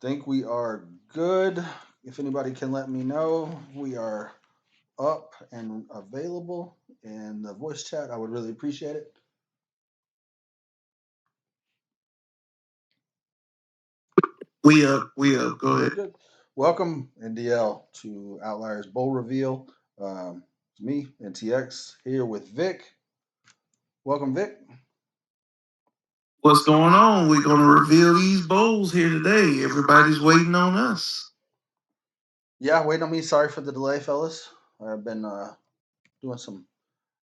Think we are good. If anybody can let me know, we are up and available in the voice chat. I would really appreciate it. We up. Go Good, ahead. good. Welcome, NDL, to Outliers Bowl Reveal. It's me, NTX, here with Vic. Welcome, Vic. What's going on? We're gonna reveal these bowls here today. Everybody's waiting on us. Yeah, waiting on me. Sorry for the delay, fellas. I've been doing some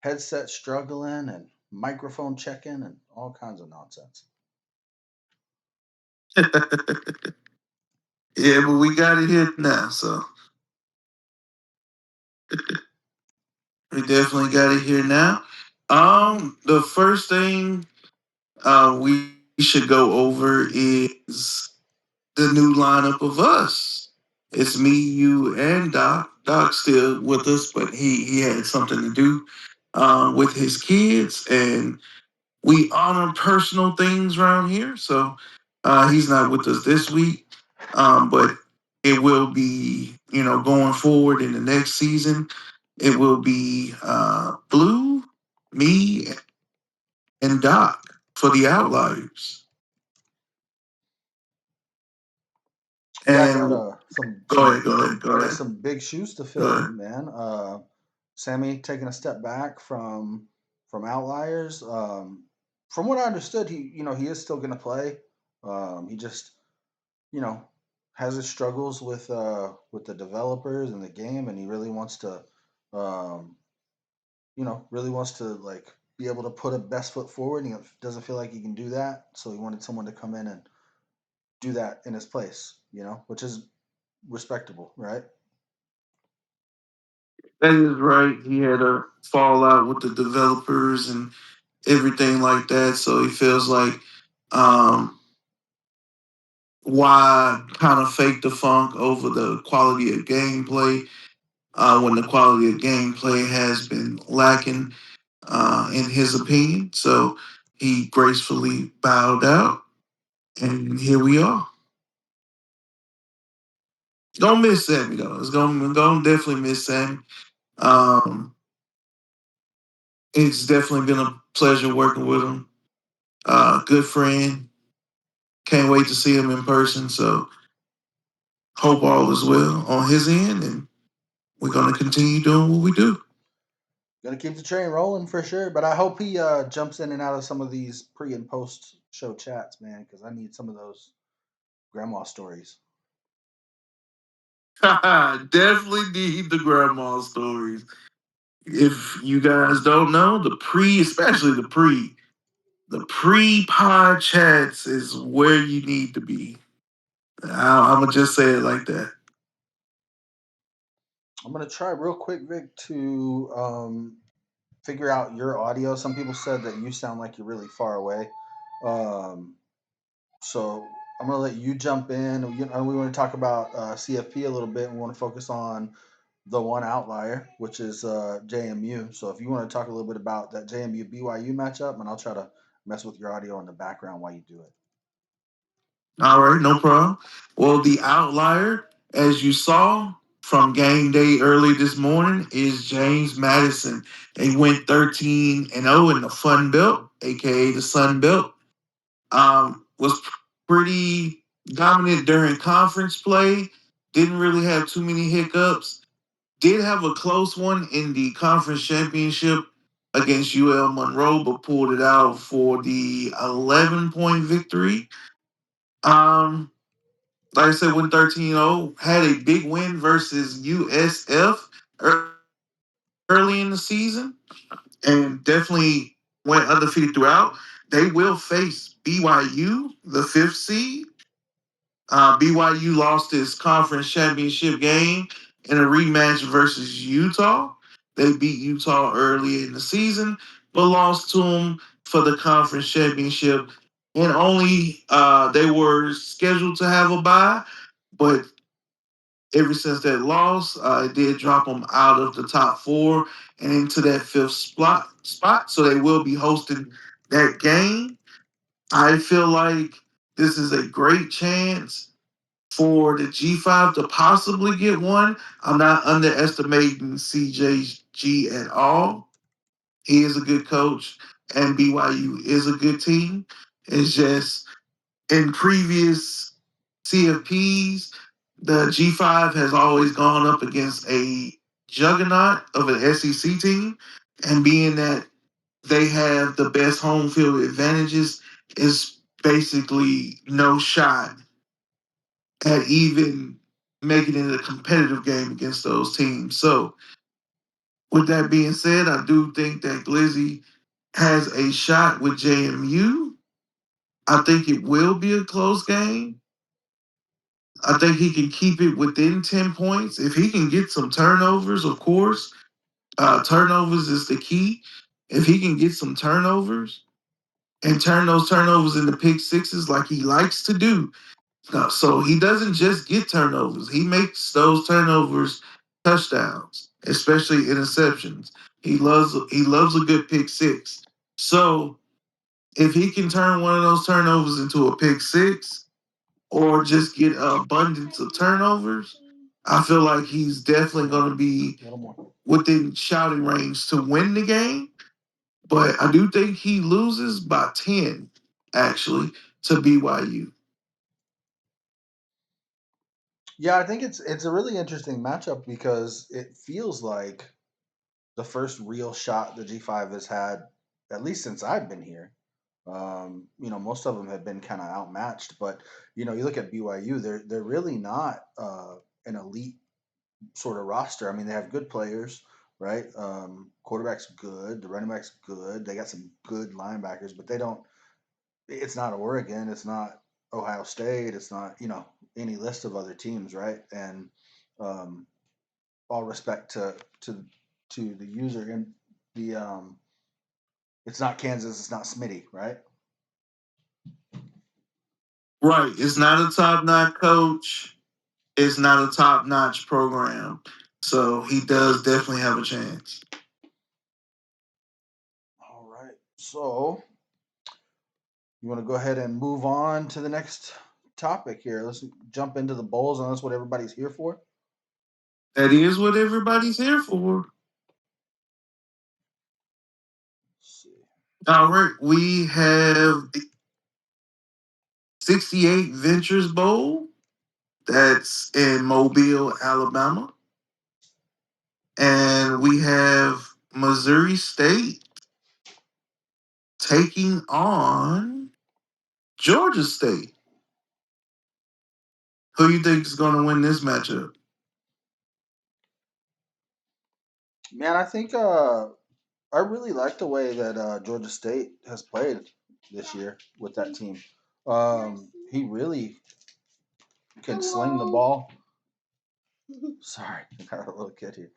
headset struggling and microphone checking and all kinds of nonsense. Yeah, but we got it here now, so we definitely got it here now. The first thing we should go over is the new lineup of us. It's me, you, and Doc. Doc's still with us, but he had something to do with his kids, and we honor personal things around here. So he's not with us this week, but it will be, going forward in the next season. It will be Blue, me, and Doc for the Outliers. Yeah, I got And some go some ahead, go ahead, go yeah ahead, some big shoes to go fill, ahead. man. Sammy taking a step back from Outliers. From what I understood, he is still going to play. He just you know has his struggles with the developers and the game, and he um, really wants to like be able to put a best foot forward. And he doesn't feel like he can do that, so he wanted someone to come in and do that in his place. Which is respectable, right? That is right. He had a fallout with the developers and everything like that. So he feels like um, why kind of fake the funk over the quality of gameplay when the quality of gameplay has been lacking in his opinion. So he gracefully bowed out, and here we are. Gonna miss Sammy though. It's gonna definitely miss Sammy. Um, it's definitely been a pleasure working with him. Good friend. Can't wait to see him in person. So hope all is well on his end, and we're gonna continue doing what we do. Gonna keep the train rolling for sure. But I hope he jumps in and out of some of these pre and post show chats, man, because I need some of those grandma stories. Definitely need the grandma stories. If you guys don't know, especially the pre pod chats is where you need to be. I'm gonna just say it like that. I'm gonna try real quick, Vic, to figure out your audio. Some people said that you sound like you're really far away. Um, so I'm gonna let you jump in. We want to talk about CFP a little bit. And we want to focus on the one outlier, which is JMU. So if you want to talk a little bit about that JMU BYU matchup, and I'll try to mess with your audio in the background while you do it. All right, no problem. Well, the outlier, as you saw from game day early this morning, is James Madison. He went 13-0 in the Fun Belt, aka the Sun Belt. Was pretty dominant during conference play. Didn't really have too many hiccups. Did have a close one in the conference championship against UL Monroe, but pulled it out for the 11-point victory. Um, like I said, went 13-0. Had a big win versus USF early in the season, and definitely went undefeated throughout. They will face BYU, the fifth seed. BYU lost its conference championship game in a rematch versus Utah. They beat Utah early in the season, but lost to them for the conference championship. And only they were scheduled to have a bye, but ever since that loss, it did drop them out of the top four and into that fifth spot. So they will be hosting that game. I feel like this is a great chance For the G5 to possibly get one, I'm not underestimating CJG at all. He is a good coach, and BYU is a good team. It's just in previous CFPs, the G5 has always gone up against a juggernaut of an SEC team, and being that they have the best home field advantages, is basically no shot at even making it a competitive game against those teams. So, with that being said, I do think that Glizzy has a shot with JMU. I think it will be a close game. I think he can keep it within 10 points. If he can get some turnovers, of course, turnovers is the key. If he can get some turnovers and turn those turnovers into pick sixes like he likes to do, so he doesn't just get turnovers. He makes those turnovers touchdowns, especially interceptions. He loves a good pick six. So if he can turn one of those turnovers into a pick six or just get an abundance of turnovers, I feel like he's definitely going to be A little more. within shouting range to win the game. But I do think he loses by 10, actually, to BYU. Yeah, I think it's a really interesting matchup because it feels like the first real shot the G5 has had, at least since I've been here. Most of them have been kind of outmatched, but you look at BYU, they're really not an elite sort of roster. I mean, they have good players, right? Quarterback's good, the running back's good. They got some good linebackers, but they don't. It's not Oregon. It's not Ohio State. It's not any list of other teams, right? And um, all respect to the user and the it's not Kansas. It's not Smitty, right? Right. It's not a top notch coach. It's not a top notch program. So he does definitely have a chance. All right. So you want to go ahead and move on to the next topic here? Let's jump into the bowls, and that's what everybody's here for. That is what everybody's here for. Let's see. All right. We have the 68 Ventures Bowl. That's in Mobile, Alabama. And we have Missouri State taking on Georgia State. Who you think is going to win this matchup? Man, I think I really like the way that Georgia State has played this year with that team. He really can sling the ball. Sorry, I got a little kid here.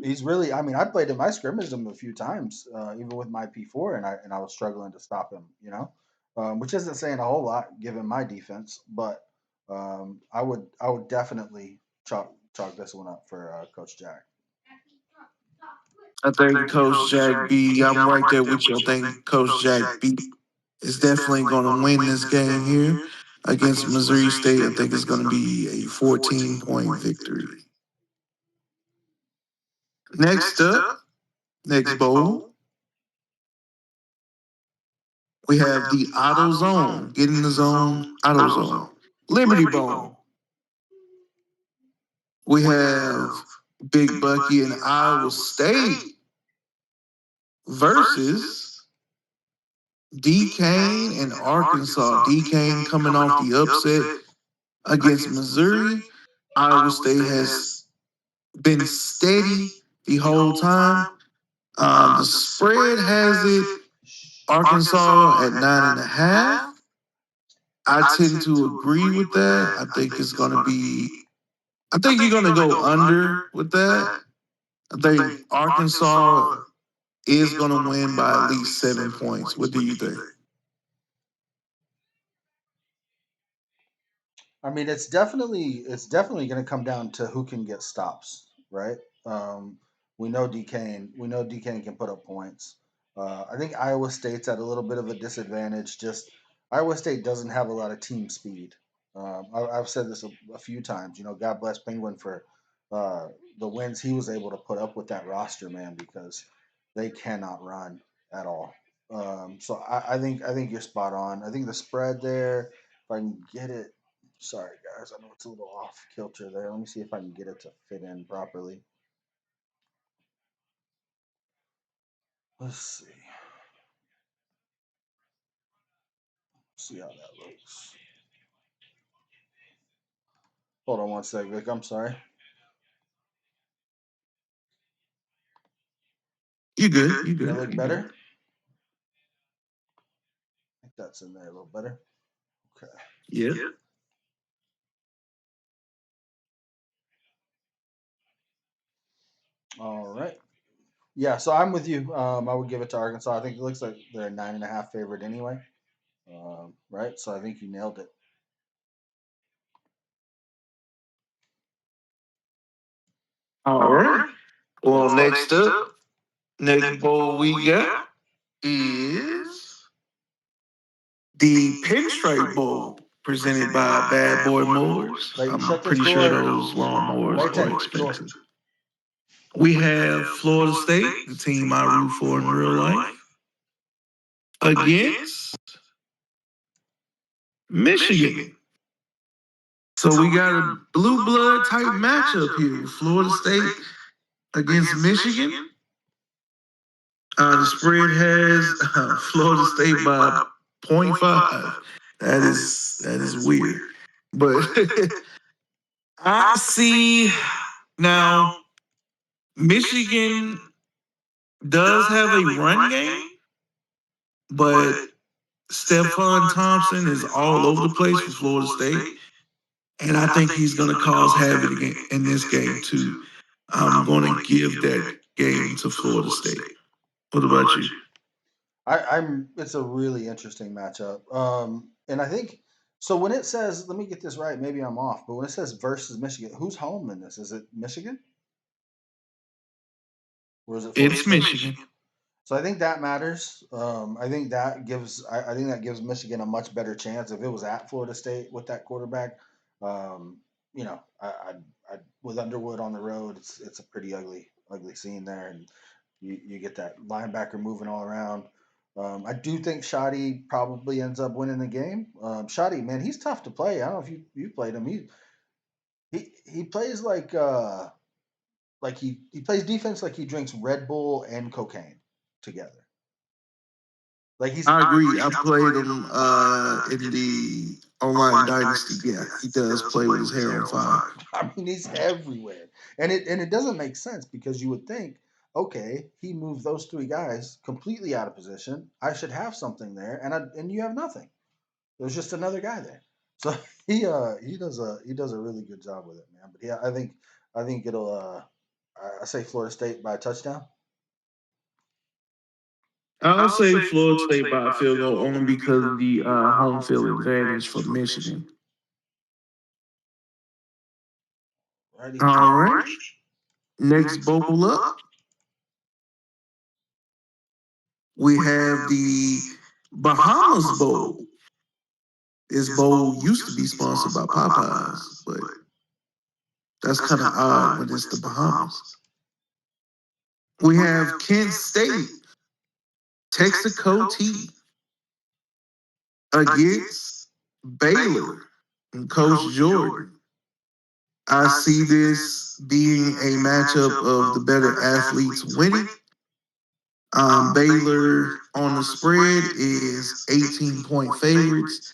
He's really. I mean, I played him. I scrimmaged him a few times, even with my P4, and I was struggling to stop him. Which isn't saying a whole lot given my defense, but I would definitely chalk this one up for Coach Jack. I think Coach Jack B. I'm right there with you. I think Coach Jack B is definitely going to win this game here against Missouri State. I think it's going to be a 14-point victory. Next up, next bowl, we have the Auto Zone. Get in the zone, Auto Zone. Liberty Bowl. We have Big Bucky and Iowa State versus D Kane and Arkansas. D Kane coming off the upset against Missouri. Iowa State has been steady the whole time. The spread has it Arkansas at 9.5. I tend to agree with that. I think it's going to be. I think you're going to go under with that. I think Arkansas is going to win by at least 7 points. What do you think? I mean, it's definitely going to come down to who can get stops, right? Um, we know DK can put up points. I think Iowa State's at a little bit of a disadvantage. Just Iowa State doesn't have a lot of team speed. I've said this a few times. You know, God bless Penguin for uh, the wins he was able to put up with that roster, man, because they cannot run at all. So I think you're spot on. I think the spread there, if I can get it. Sorry guys, I know it's a little off kilter there. Let me see if I can get it to fit in properly. Let's see how that looks. Hold on one sec, Vic. I'm sorry. You good? You That good? look You good? better? I think that's in there a little better. Okay. Yep. All right. Yeah, so I'm with you. I would give it to Arkansas. I think it looks like they're a 9.5 favorite anyway. Right. So I think you nailed it. All right. Well, Next up. next bowl we got is the Pinstripe Bowl presented by Bad Boy Mowers. Leighton, I'm shut this pretty sure door. those lawnmowers are Leighton, door. expensive. We have Florida State, the team I root for in real life, against Michigan. So we got a blue blood type matchup here with Florida State against Michigan. The spread has Florida State by zero point 0.5. That is weird, but I see now Michigan does have a run game, but Stephon Thompson is all over the place for Florida State, and I think he's going to cause havoc in this game too. I'm going to give that game to Florida State. What about you? I'm. It's a really interesting matchup. And I think so. When it says, let me get this right. Maybe I'm off, but when it says versus Michigan, who's home in this? Is it Michigan or is it Florida It's State? Michigan. So I think that matters. I think that gives. I think that gives Michigan a much better chance if it was at Florida State with that quarterback. Um, I with Underwood on the road, it's a pretty ugly scene there, and you get that linebacker moving all around. I do think Shoddy probably ends up winning the game. Shoddy, man, he's tough to play. I don't know if you played him. He plays like he plays defense like he drinks Red Bull and cocaine together. Like he's I agree. I played him in the online dynasty. Yeah, he does play with his hair on fire. I mean he's everywhere. And it doesn't make sense because you would think, okay, he moved those three guys completely out of position. I should have something there and you have nothing. There's just another guy there. So he does a really good job with it, man. But yeah, I think it'll I say Florida State by a touchdown. I'll say Florida State by a field goal only because of the home field advantage for Michigan. Righty. All right. Next bowl up, we have the Bahamas Bowl. This bowl used to be sponsored by Popeyes, but that's kind of odd when it's the Bahamas. We have Kent State, Texaco against Baylor and Coach Jordan. I see this being a matchup of the better athletes winning. Baylor on the spread is 18-point favorites.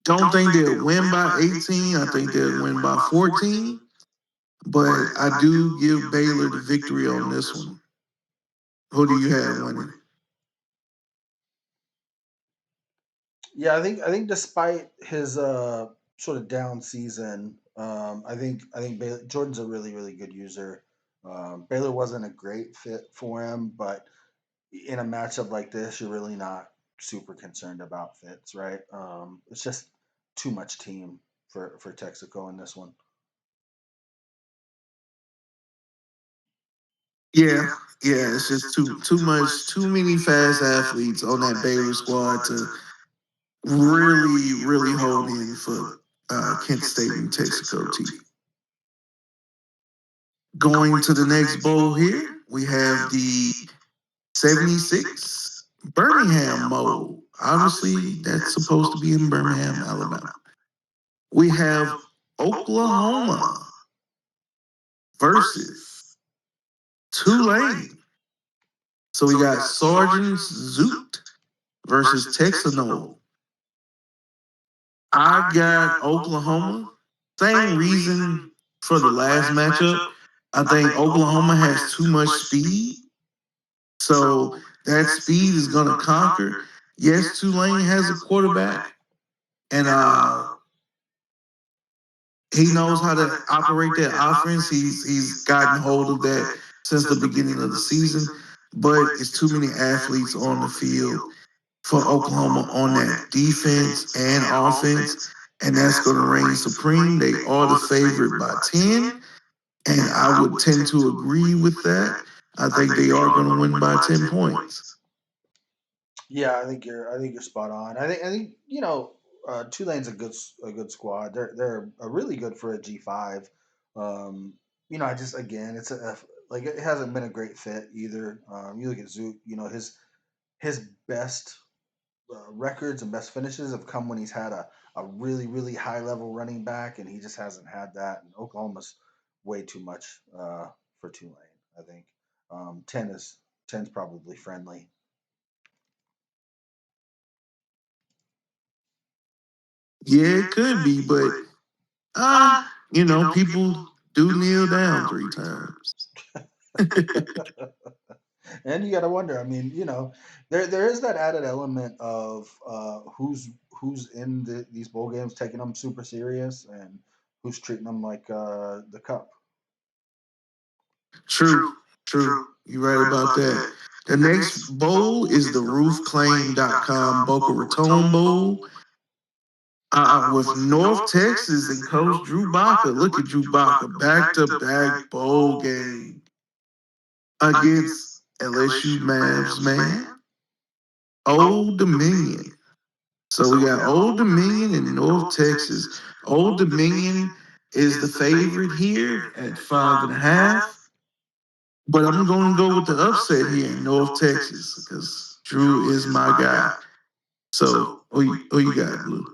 Don't think they'll win by 18. I think they'll win by 14. But I do give Baylor the victory on this one. Who do you have winning? Yeah, I think despite his sort of down season, I think Jordan's a really good user. Baylor wasn't a great fit for him, but in a matchup like this, you're really not super concerned about fits, right? It's just too much team for Texaco in this one. Yeah, yeah, it's just too much, too many fast athletes on that Baylor squad to really, really hold in for. Kent State, New Texaco team. Going to the next bowl here, we have the 76 Birmingham Bowl. Obviously, that's supposed to be in Birmingham, Alabama. We have Oklahoma versus Tulane. So we got Sergeant Zoot versus Texano. I got Oklahoma. Same reason for the last matchup. I think Oklahoma has too much speed. So that speed is going to conquer. Yes, Tulane has a quarterback, and he knows how to operate that offense. He's gotten hold of that since the beginning of the season, but it's too many athletes on the field for Oklahoma on that defense and offense, and that's going to reign supreme. They are the favorite by 10, and I would tend to agree with that. I think they are going to win by 10 points. Yeah, I think you're spot on. I think Tulane's a good squad. They're a really good for a G5. Um, I just again it's like it hasn't been a great fit either. You look at Zoot, his best records and best finishes have come when he's had a really really high level running back, and he just hasn't had that. And Oklahoma's way too much for Tulane. I think 10's probably friendly. Yeah, it could be, but uh, people do kneel down 3 times. And you got to wonder. I mean, there is that added element of who's in these bowl games taking them super serious and who's treating them like the cup. True, true. You're right about that. The next bowl is the roofclaim.com Boca Raton Bowl with North Texas and Coach Drew Baca. Look at Drew Baca, back to back bowl game against LSU Mavs, man. Old Dominion. So we got Old Dominion in North Texas. Old Dominion is the favorite here at 5.5. But I'm going to go with the upset here in North Texas because Drew is my guy. So, who you got, Blue?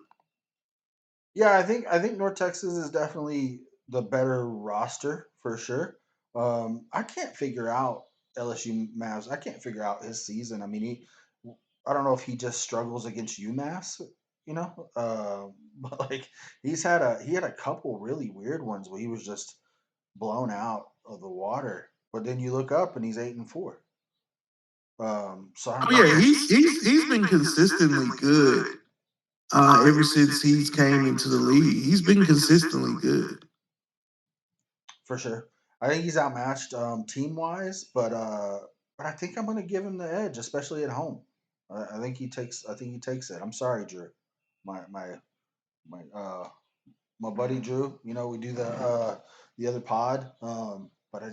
Yeah, I think North Texas is definitely the better roster for sure. I can't figure out LSU Mavs. I can't figure out his season. I mean, I don't know if he just struggles against UMass, but like he had a couple really weird ones where he was just blown out of the water. But then you look up and he's 8-4. So I Oh don't yeah, know. he's been consistently good ever since he's came into the league. He's been consistently good. For sure. I think he's outmatched team wise, but I think I'm going to give him the edge, especially at home. I think he takes. I think he takes it. I'm sorry, Drew. My my my my buddy Drew. We do the other pod, but I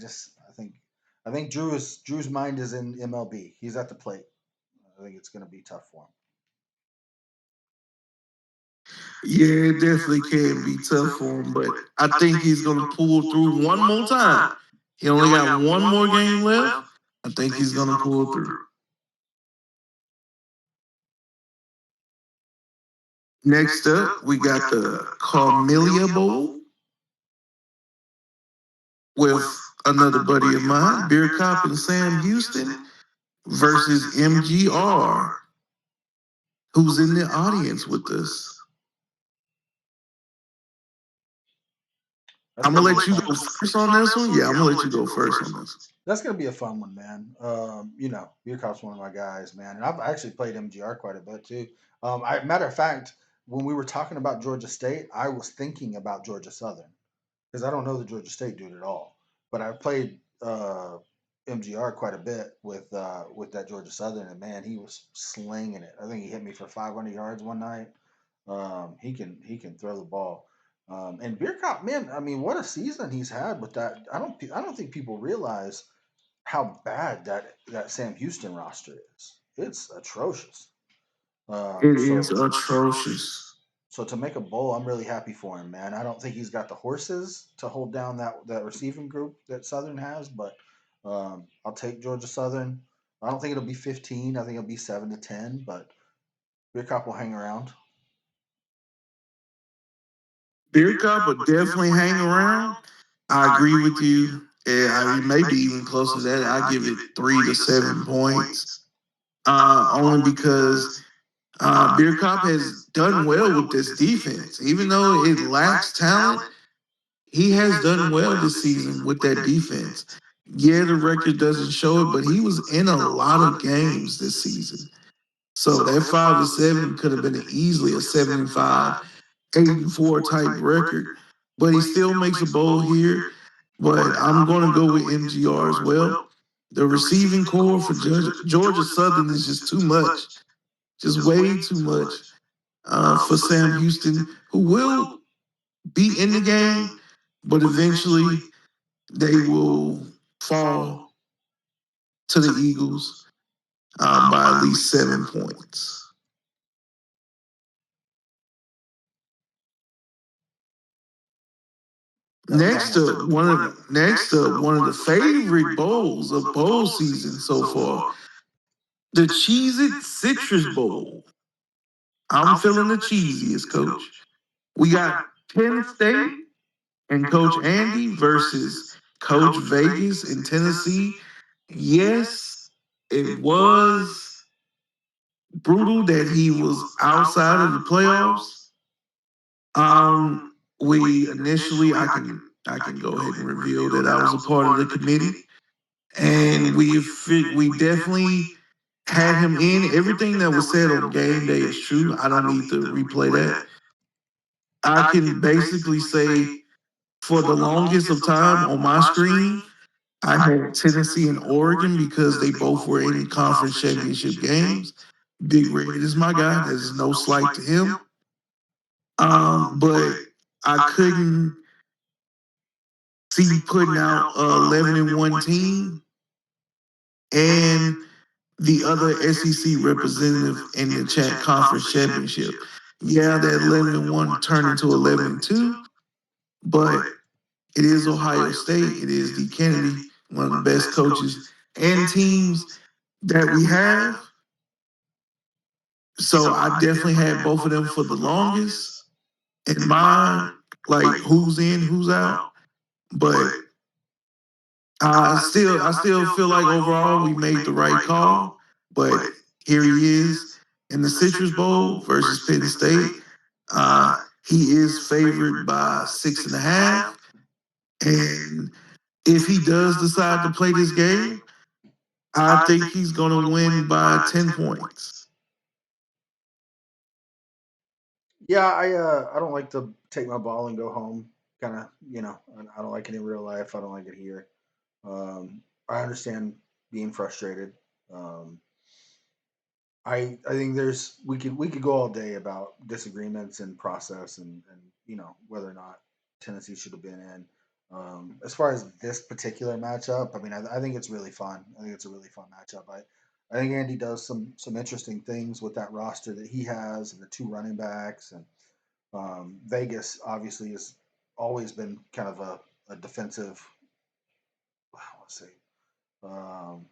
think Drew's mind is in MLB. He's at the plate. I think it's going to be tough for him. Yeah, it definitely can be tough for him, but I think he's going to pull through one more time. He only got one more game left. I think he's going to pull through. Next up, we got the Carmelia Bowl with another buddy of mine, Beer Cop and Sam Houston, versus MGR, who's in the audience with us. That's I'm going gonna to be let you fun. go first on this one. Yeah, I'm gonna let you go first on this. That's going to be a fun one, man. Beer Cop's one of my guys, man, and I've actually played MGR quite a bit too. Matter of fact, when we were talking about Georgia State, I was thinking about Georgia Southern because I don't know the Georgia State dude at all, but I played MGR quite a bit with that Georgia Southern, and man, he was slinging it. I think he hit me for 500 yards one night. He can throw the ball. And Beer Cop, man, I mean, what a season he's had with that. I don't think people realize how bad that Sam Houston roster is. It's atrocious. It So is atrocious. So to make a bowl, I'm really happy for him, man. I don't think he's got the horses to hold down that receiving group that Southern has, but I'll take Georgia Southern. I don't think it'll be 15. I think it'll be 7-10, but Beer Cop will hang around. Beer Cup would definitely hang around. I agree with you. It may be even closer to that. I give it 3 to 7 points. Only because Beer Cop has done well with this defense. Even though it lacks talent, he has done well this season with that defense. Yeah, the record doesn't show it, but he was in a lot of games this season. So that 5 to 7 could have been easily a 75, 8-4 type record. But he still makes a bowl here. But I'm going to go with MGR as well. The receiving core for Georgia Southern is just too much, just way too much for Sam Houston, who will be in the game, but eventually they will fall to the Eagles by at least 7 points. That was almost a Next up, one of the favorite bowls of bowl season so far, the Cheez It Citrus Bowl. I'm feeling the cheesiest, coach. We got Penn State and Coach Andy versus Coach Vegas in Tennessee. Yes, it was brutal that he was outside of the playoffs. We initially, I can go ahead and reveal that I was a part of the committee, and we definitely had him in. Everything that was said on game day is true. I don't need to replay that. I can basically say for the longest of time on my screen, I had Tennessee and Oregon because they both were in conference championship games. Big Red is my guy. There's no slight to him. But I couldn't see putting out a 11-1 team and the other SEC representative in the conference championship. Yeah, that 11-1 turned into 11-2, but it is Ohio State. It is D. Kennedy, one of the best coaches and teams that we have. So I definitely had both of them for the longest in my like who's in, who's out. But I still feel like overall we made the right call. But here he is in the Citrus Bowl versus Penn State. Uh, he is favored by 6.5. And if he does decide to play this game, I think he's going to win by 10 points. Yeah, I don't like to take my ball and go home. Kind of, I don't like it in real life. I don't like it here. I understand being frustrated. Um, I think we could go all day about disagreements and process and whether or not Tennessee should have been in. As far as this particular matchup, I mean, I think it's really fun. I think it's a really fun matchup. I think Andy does some interesting things with that roster that he has and the two running backs and Vegas obviously has always been kind of a defensive. Let's see. Um,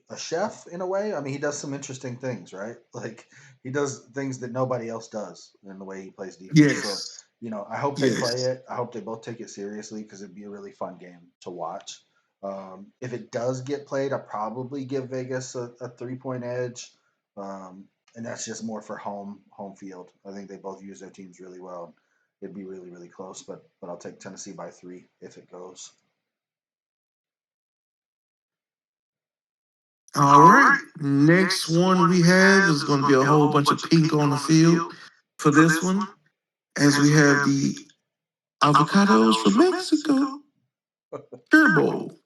a chef in a way. I mean, he does some interesting things, right? Like he does things that nobody else does in the way he plays defense. So, Yes. I hope they play Yes. it. I hope they both take it seriously because it'd be a really fun game to watch. If it does get played, I'll probably give Vegas a 3 point edge, and that's just more for home field. I think they both use their teams really well. It'd be really really close, but I'll take Tennessee by 3 if it goes. All right. Next one we have is going to be a whole bunch of pink on the field for this one, as we have the avocados from Mexico Sure Bowl.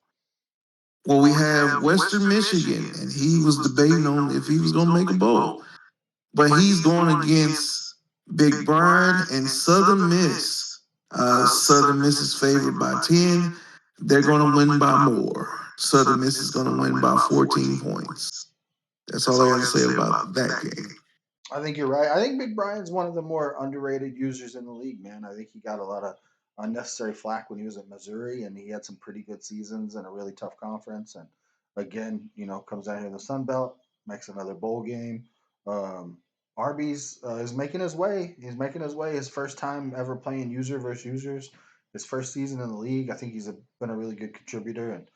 Well, we have Western Michigan, and he was debating on if he was going to make a bowl, but he's going against Big Brian and Southern Miss. Southern Miss is favored by 10. They're going to win by more. Southern Miss is going to win by 14 points. That's all I got to say about that game. I think you're right. I think Big Brian's one of the more underrated users in the league, man. I think he got a lot of unnecessary flack when he was at Missouri, and he had some pretty good seasons in a really tough conference. And again, comes out here in the Sun Belt, makes another bowl game. Um, Arby's is making his way. He's making his way. His first time ever playing user versus users. His first season in the league. I think been a really good contributor, and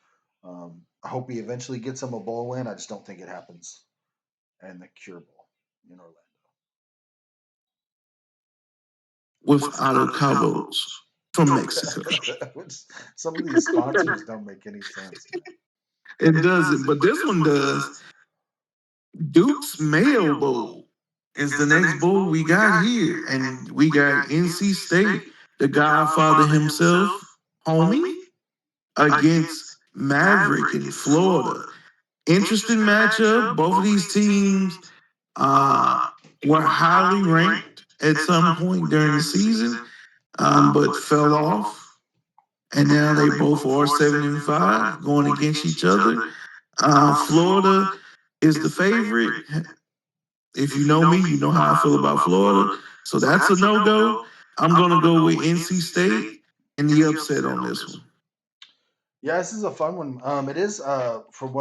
I hope he eventually gets him a bowl win. I just don't think it happens in the Cure Bowl in Orlando. with avocados from Mexico. Which some of these sponsors don't make any sense, man. It doesn't, but this one does. Duke's Mayo Bowl is the next bowl we got here, and we got NC State, the Godfather himself, homie, against Maverick in Florida. Interesting matchup. Both of these teams uh, were highly ranked at some point during the season, but fell off. And now they both are 7-5 going against each other. Florida is the favorite. If you know me, you know how I feel about Florida. So that's a no go. I'm going to go with NC State and the upset on this one. Yeah, this is a fun one. It is from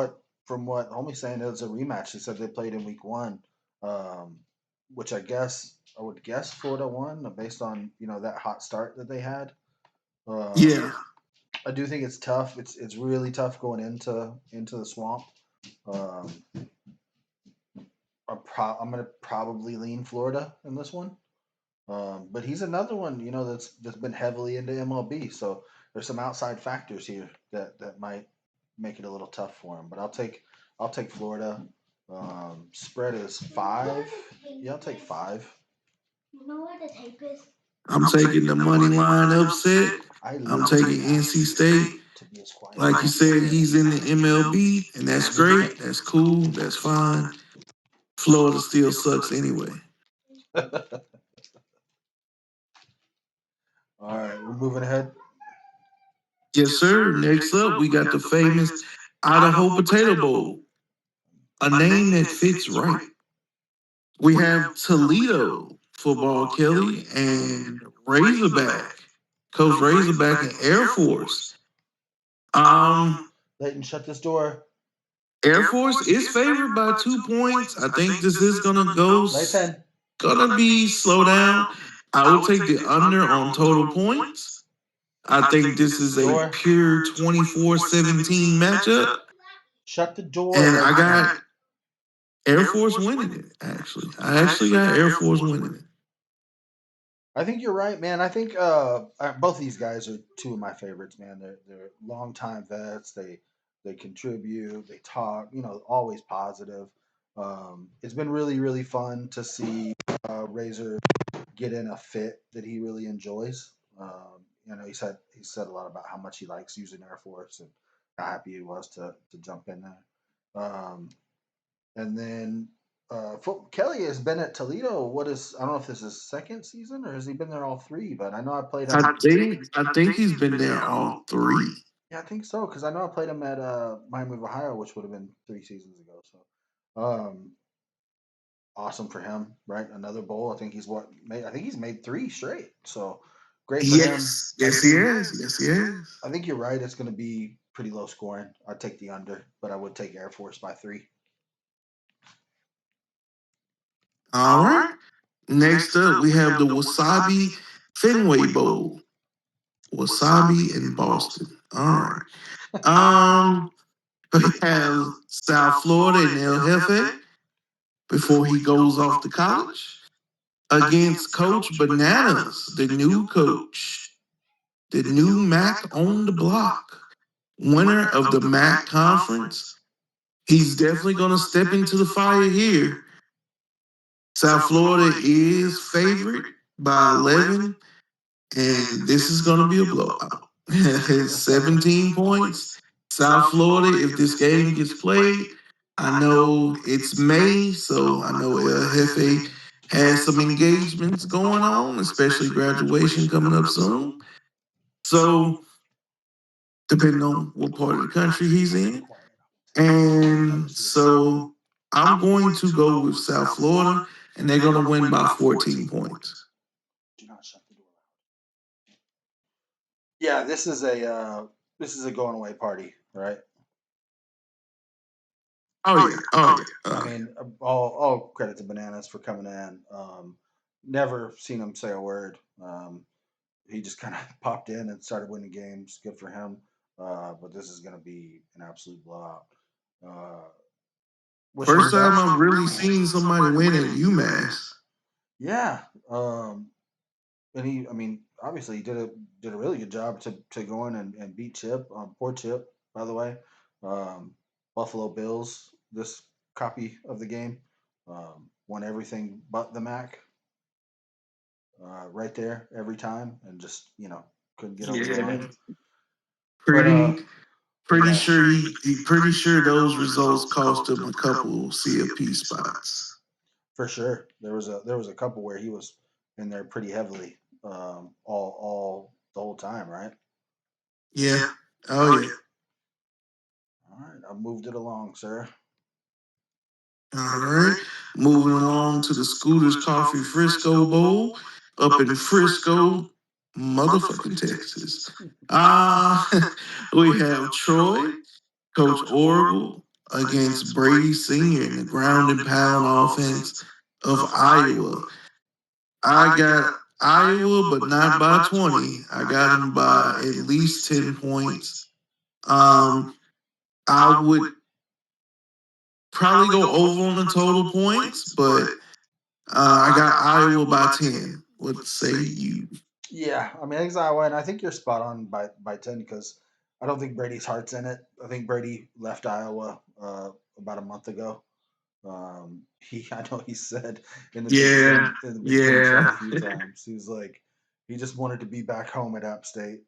what homie's saying, it's a rematch. He said they played in week one, um, which I would guess Florida won based on that hot start that they had. Yeah, I do think it's tough. It's really tough going into the swamp. Um, I'm gonna probably lean Florida in this one. But he's another one, that's been heavily into MLB. So there's some outside factors here that might make it a little tough for him. But I'll take Florida. Spread is 5. Yeah, I'll take 5. I'm taking the money line upset. I I'm literally taking NC asked State. to be as quiet as Like you said, he's in the MLB, and that's great. That's cool. That's fine. Florida still sucks anyway. possible. All right, we're moving ahead. Yes, sir. Next up, we got the famous Idaho Potato Bowl, a name that fits right. We have Toledo football, Kelly, and Razorback, Coach Razorback and Air Force. Um, Leighton, shut this door. Air Force is favored by 2 points. I think this is Lathan. gonna be slow down. I would take the under on total points. I think this is a Door. pure 24-17 matchup. Shut the door, And I Lathan. got Air Force winning it, actually. I actually got Air Force winning it. I think you're right, man. I think both of these guys are two of my favorites, man. They're longtime vets. They contribute. They talk. Always positive. It's been really really fun to see Razor get in a fit that he really enjoys. He said a lot about how much he likes using Air Force and how happy he was to jump in there. And then Kelly has been at Toledo. I don't know if this is his second season or has he been there all three? But I know I played him. I think he's been there all three. Yeah, I think so because I know I played him at Miami of Ohio, which would have been 3 seasons ago. So awesome for him, right? Another bowl. I think he's made three straight. So great for him. Yes. Yes, he is. Yes, he is. I think you're right. It's going to be pretty low scoring. I'd take the under, but I would take Air Force by 3. All right. Next up, we have the Wasabi Fenway Bowl. Wasabi in Boston. All right. Um, we have South Florida and El Jefe before he goes off to college against Coach Bananas, the new coach, the new Mac on the block, winner of the Mac Conference. He's definitely going to step into the fire here. South Florida is favored by 11, and this is going to be a blowout. It's 17 points. South Florida, if this game gets played, I know it's May, so I know El Jefe has some engagements going on, especially graduation coming up soon. So, depending on what part of the country he's in. And so, I'm going to go with South Florida, and they're going to win by 14 points. Do not shut the door. Yeah, this is a going away party, right? Oh yeah, oh yeah. I mean, all credit to Bananas for coming in. Never seen him say a word. He just kind of popped in and started winning games. Good for him. But this is going to be an absolute blowout. Uh, wish him the First time best. I've really seen somebody win at UMass. Yeah. And I mean, obviously he did a really good job to go in and beat Chip. Poor Chip, by the way. Um, Buffalo Bills, this copy of the game, won everything but the MAC, right there every time, and just couldn't get over the Yeah, line. But pretty but pretty yeah, sure he pretty sure those results cost him a couple CFP spots. for sure there was a couple where he was in there pretty heavily, all the whole time, right? Yeah. Oh yeah. All right, I moved it along, sir. All right. Moving along to the Scooters Coffee Frisco Bowl up in Frisco, motherfucking Texas. Ah, we have Troy, Coach Oracle against Brady Sr. in the ground and pound offense of Iowa. I got Iowa, but not by 20. I got them by at least 10 points. Um, I would probably go over on the total points, but I got Iowa by 10. What say you? Yeah, I mean, I think it's Iowa, and I think you're spot on by 10 because I don't think Brady's heart's in it. I think Brady left Iowa about a month ago. I know he said Yeah, In the Big Ten show yeah. a few times, he was like, he just wanted to be back home at App State.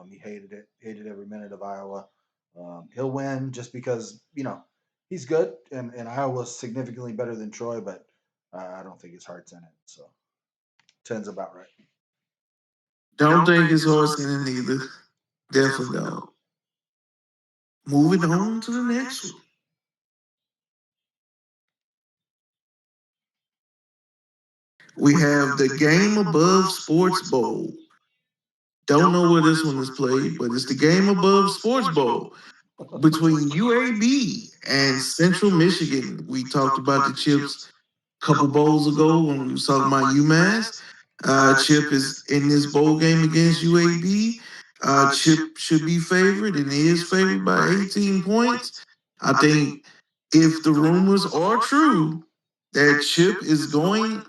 He hated it, hated every minute of Iowa. He'll win just because he's good, and Iowa's significantly better than Troy, but I don't think his heart's in it. So ten's about right. Don't think it's horse in it either. Definitely don't. Moving on to the next one. We have the Game Above Sports Bowl. Don't know where this one is played, but it's the Game Above Sports Bowl between UAB and Central Michigan. We talked about the Chips a couple bowls ago when we was talking about UMass. Chip is in this bowl game against UAB. Chip should be favored and is favored by 18 points. I think if the rumors are true that Chip is going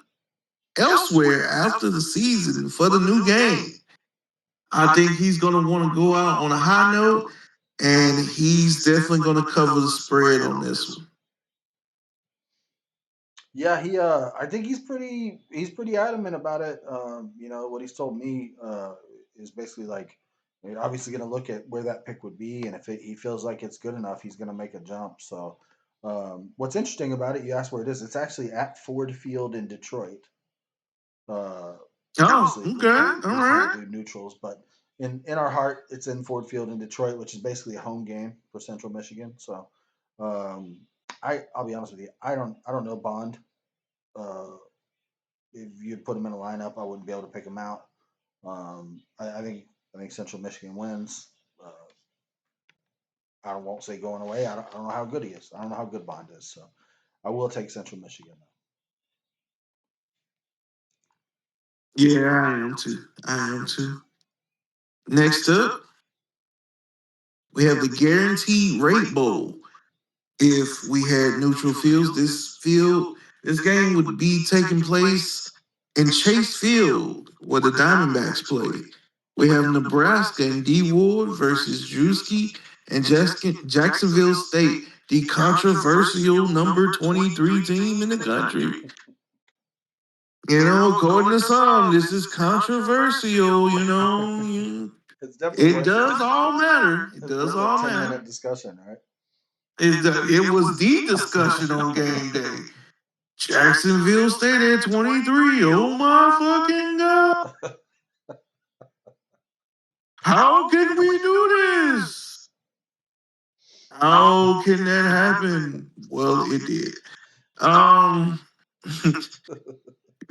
elsewhere after the season for the new game, I think he's going to want to go out on a high note, and he's definitely going to cover the spread on this one. Yeah, I think he's pretty adamant about it. What he's told me is basically like, you're obviously going to look at where that pick would be, and if he feels like it's good enough, he's going to make a jump. So, what's interesting about it, you asked where it is. It's actually at Ford Field in Detroit. Uh, Oh, obviously, okay. All we can't right. do neutrals, but in our heart, it's in Ford Field in Detroit, which is basically a home game for Central Michigan. So, um, I'll be honest with you, I don't know Bond. Uh, if you put him in a lineup, I wouldn't be able to pick him out. I think Central Michigan wins. Uh, I won't say going away. I don't know how good he is. I don't know how good Bond is. So I will take Central Michigan though. Yeah, I am too. I am too. Next up, we have the Guaranteed Rate Bowl. If we had neutral fields, this game would be taking place in Chase Field, where the Diamondbacks play. We have Nebraska and D Ward versus Drewski and Jacksonville State, the controversial number 23 team in the country. You know, according to some, this is controversial. It's definitely It worth does all matter. It it's does worth a all 10 minute matter. discussion, right? It was the discussion on game day. Jacksonville State at 23. Oh my fucking God. How can we do this? How can that happen? Well, it did. Um,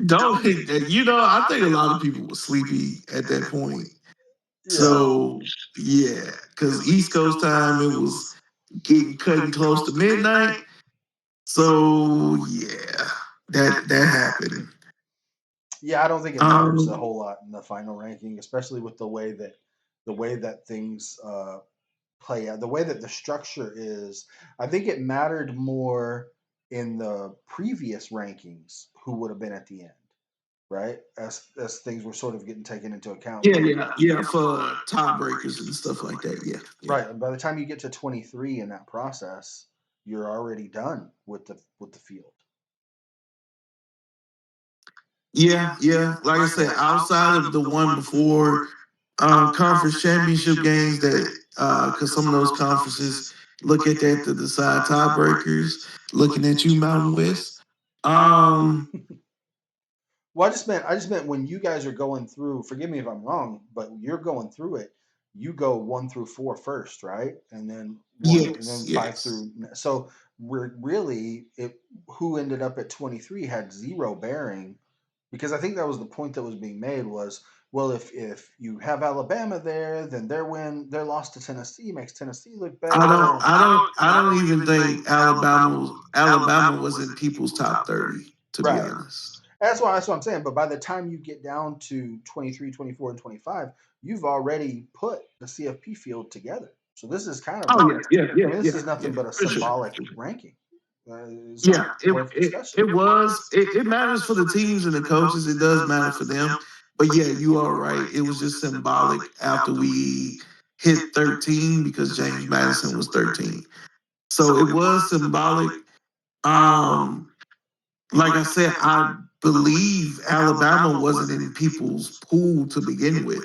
Don't I think a lot of people were sleepy at that point. Yeah. So yeah, because East Coast time it was getting cutting close to midnight. So yeah, that happened. Yeah, I don't think it matters a Um, whole lot in the final ranking, especially with the way that things play out, the way that the structure is. I think it mattered more in the previous rankings who would have been at the end, right? As things were sort of getting taken into account. yeah, But yeah, for tiebreakers and stuff like that. Yeah, yeah. right, and by the time you get to 23 in that process, you're already done with the field. Yeah, yeah. Like I said, outside of the one before conference championship games that because some of those conferences look at that to decide tiebreakers, looking at you, Mountain West. Um, Well, I just meant when you guys are going through. Forgive me if I'm wrong, but you're going through it. You go 1 through 4 first, right? And then and yes, then five yes. through. So we're really it. Who ended up at 23 had zero bearing, because I think that was the point that was being made was, well, if you have Alabama there, then their loss to Tennessee makes Tennessee look better. I don't even think Alabama was in people's top 30, to be Right. honest. That's what I'm saying. But by the time you get down to 23, 24, and 25, you've already put the CFP field together. So this is kind of, Oh yeah, yeah, I yeah, mean, this yeah, is yeah, nothing but a for sure. symbolic ranking. It's Yeah, not worth discussion. it matters for the teams and the coaches. It does matter for them. But yeah, you are right. It was just symbolic after we hit 13 because James Madison was 13. So it was symbolic. Um, like I said, I believe Alabama wasn't in people's pool to begin with,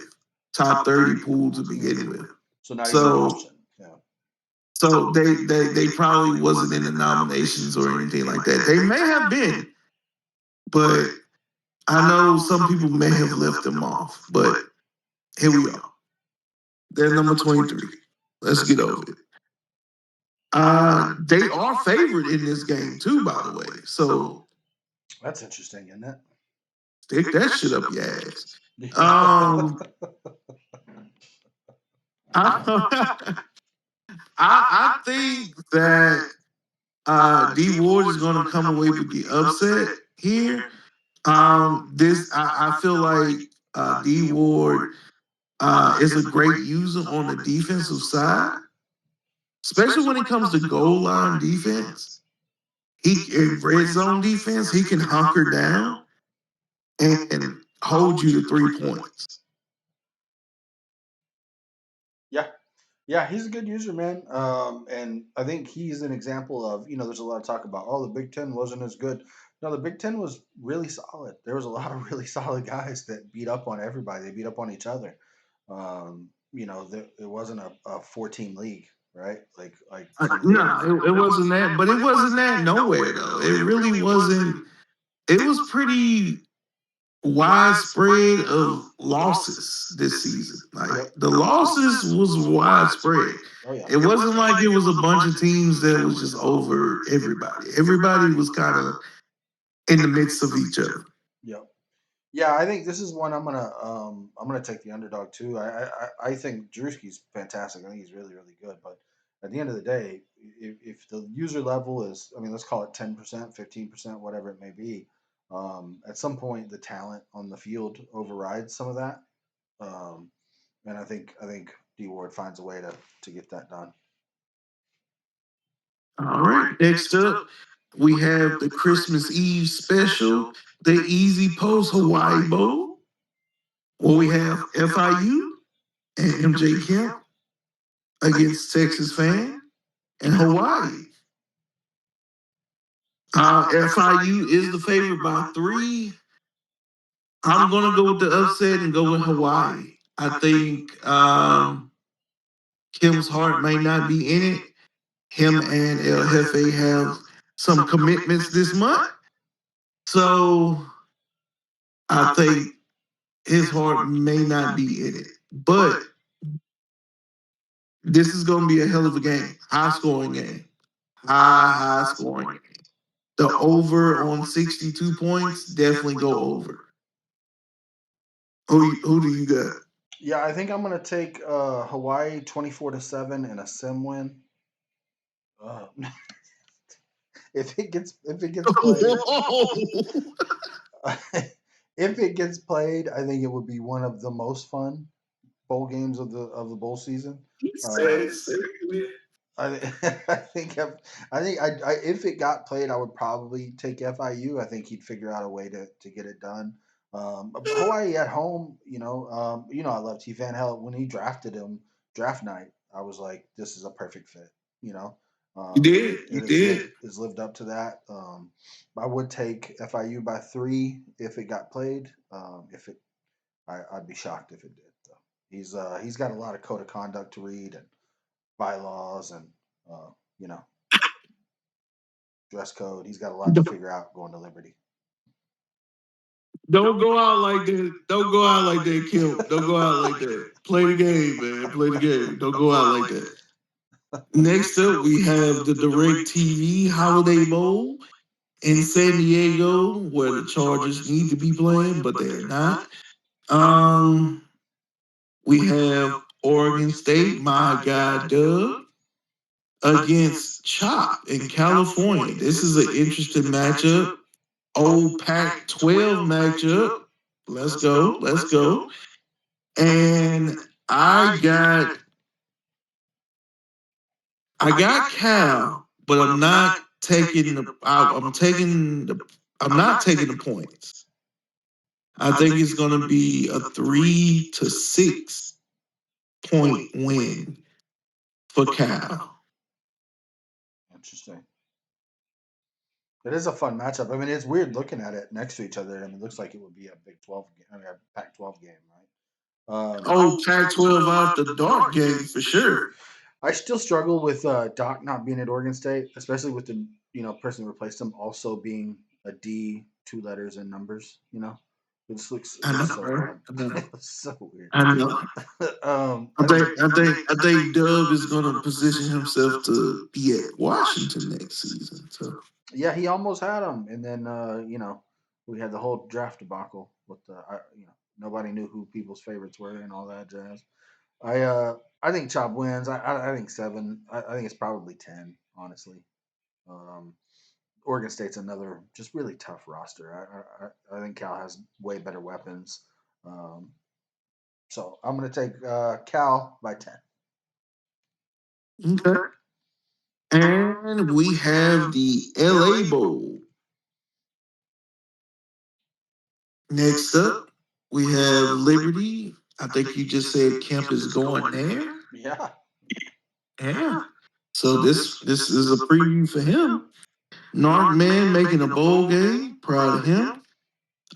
top 30 pool to begin with. So not even an So option. Yeah. they probably wasn't in the nominations or anything like that. They may have been, but I know some people may have left them off. But here we are. They're number 23. Let's get over it. They are favored in this game too, by the way. So That's interesting, isn't it? stick that shit up your ass. Yeah. Um, I, I think that D Ward is going to come away with the upset here. I feel like D Ward is a great user on the defensive side, especially when it comes to goal line defense. He in red zone defense, he can hunker down and hold you to 3 points. Yeah. Yeah, he's a good user, man. And I think he's an example of, there's a lot of talk about, oh, the Big Ten wasn't as good. No, the Big Ten was really solid. There was a lot of really solid guys that beat up on everybody. They beat up on each other. It wasn't a 4 team league, right? Like some No, teams. it wasn't that, but it wasn't that nowhere though. It really wasn't. It was pretty widespread of losses this season. Like Yep. the losses was widespread. Oh yeah. It wasn't like it was a bunch of teams that was just over everybody. Everybody was kind of in the midst of each other. Yep. Yeah, I think this is one I'm gonna take the underdog too. I think Drewski's fantastic. I think he's really really good. But at the end of the day, if the user level is, I mean, let's call it 10%, 15%, whatever it may be, at some point the talent on the field overrides some of that. Um, and I think D Ward finds a way to get that done. All right. Next up, we have the Christmas Eve special, the Easy Post Hawaii Bowl, where we have FIU and MJ Kemp against Texas Fan and Hawaii. FIU is the favorite by 3. I'm gonna go with the upset and go with Hawaii. I think Kim's heart may not be in it. Him and El Jefe have some commitments this month, so I think his heart may not be in it. But this is gonna be a hell of a game, high scoring game, high scoring game. The over on 62 points, definitely go over. Who do you got? Yeah, I think I'm gonna take Hawaii 24-7 and a sim win. Uh, if it gets played, if it gets played, I think it would be one of the most fun bowl games of the bowl season. He Uh, said, "Say I I think if it got played, I would probably take FIU. I think he'd figure out a way to get it done. But Hawaii at home, I love T. Van Hell when he drafted him draft night. I was like, this is a perfect fit. You know, You and did. it You did. has lived up to that. I would take FIU by 3 if it got played. If it, I'd be shocked if it did. Though he's got a lot of code of conduct to read and bylaws and uh, you know dress code. He's got a lot to Don't figure out going to Liberty. don't go out like that. Don't go out like that, Kim. Don't go out like that. Play the game, man. Play the game. Don't go out like that. Next up, we have the Direct TV Holiday Bowl in San Diego, where the Chargers need to be playing, but they're not. Um, we have Oregon State, my guy Dub, against Chop in California. This is an interesting matchup. Old Pac 12 matchup. Let's go. Let's go. And I got I got Cal, but I'm not taking the points. I think it's gonna be a 3 to 6 point win for Cal. Interesting. It is a fun matchup. I mean, it's weird looking at it next to each other. I mean, it looks like it would be a Big 12 game, I mean, a Pac-12 game, right? Oh, Pac-12 after dark game for sure. I still struggle with Doc not being at Oregon State, especially with the person who replaced him also being a D, 2 letters and numbers. I It know, looks so right? odd. I know. It looks so weird. I know. I think I think Dub is gonna position himself to be at Washington next season. So yeah, he almost had him, and then we had the whole draft debacle with nobody knew who people's favorites were and all that jazz. I think Chop wins. I think 7. I think it's probably 10. Honestly, um, Oregon State's another just really tough roster. I think Cal has way better weapons. Um, so I'm going to take Cal by 10. okay. And we have the LA Bowl. Next up, we have Liberty. I think you just said Kemp is going there. Yeah, Yeah. So this is a preview for him. Northman making a bowl game. Proud of him.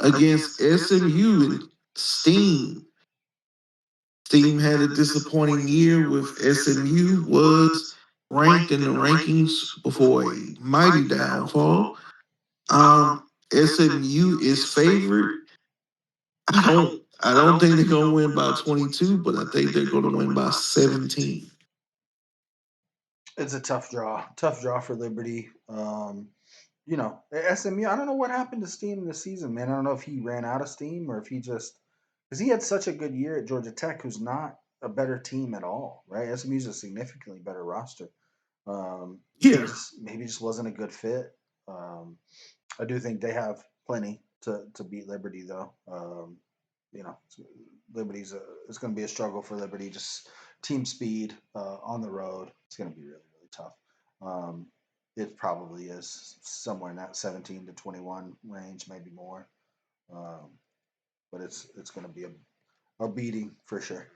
Against SMU and Steam. Steam had a disappointing year with SMU, was ranked in the rankings before a mighty downfall. SMU is favored. I don't think they're gonna win by 22, but I think they're gonna win by 17. it's a tough draw. Tough draw for Liberty. SMU. I don't know what happened to Steam this season, man. I don't know if he ran out of steam or if he just because he had such a good year at Georgia Tech, who's not a better team at all, right? SMU's a significantly better roster. Yeah. Maybe just wasn't a good fit. Um, I do think they have plenty to beat Liberty though. You know, Liberty's it's going to be a struggle for Liberty. Just team speed on the road. It's going to be really tough. Um, it probably is somewhere in that 17 to 21 range, maybe more. Um, but it's going to be a beating for sure.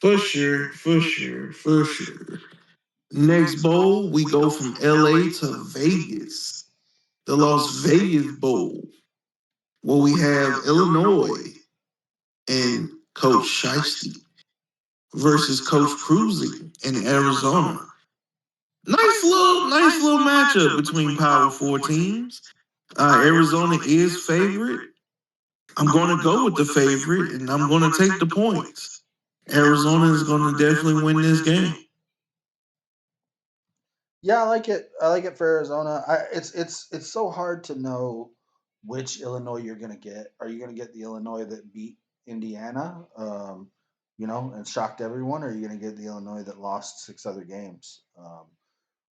For sure, for sure, for sure. Next bowl, we go from LA to Vegas, the Las Vegas Bowl, where we have Illinois and Coach Shiesty versus Coach Cruising in Arizona. Nice little matchup between Power Four teams. Arizona is favorite. I'm going to go with the favorite, and I'm going to take the points. Arizona is going to definitely win this game. Yeah, I like it. I like it for Arizona. It's so hard to know which Illinois you're gonna get. Are you gonna get the Illinois that beat Indiana, and shocked everyone, or are you gonna get the Illinois that lost six other games?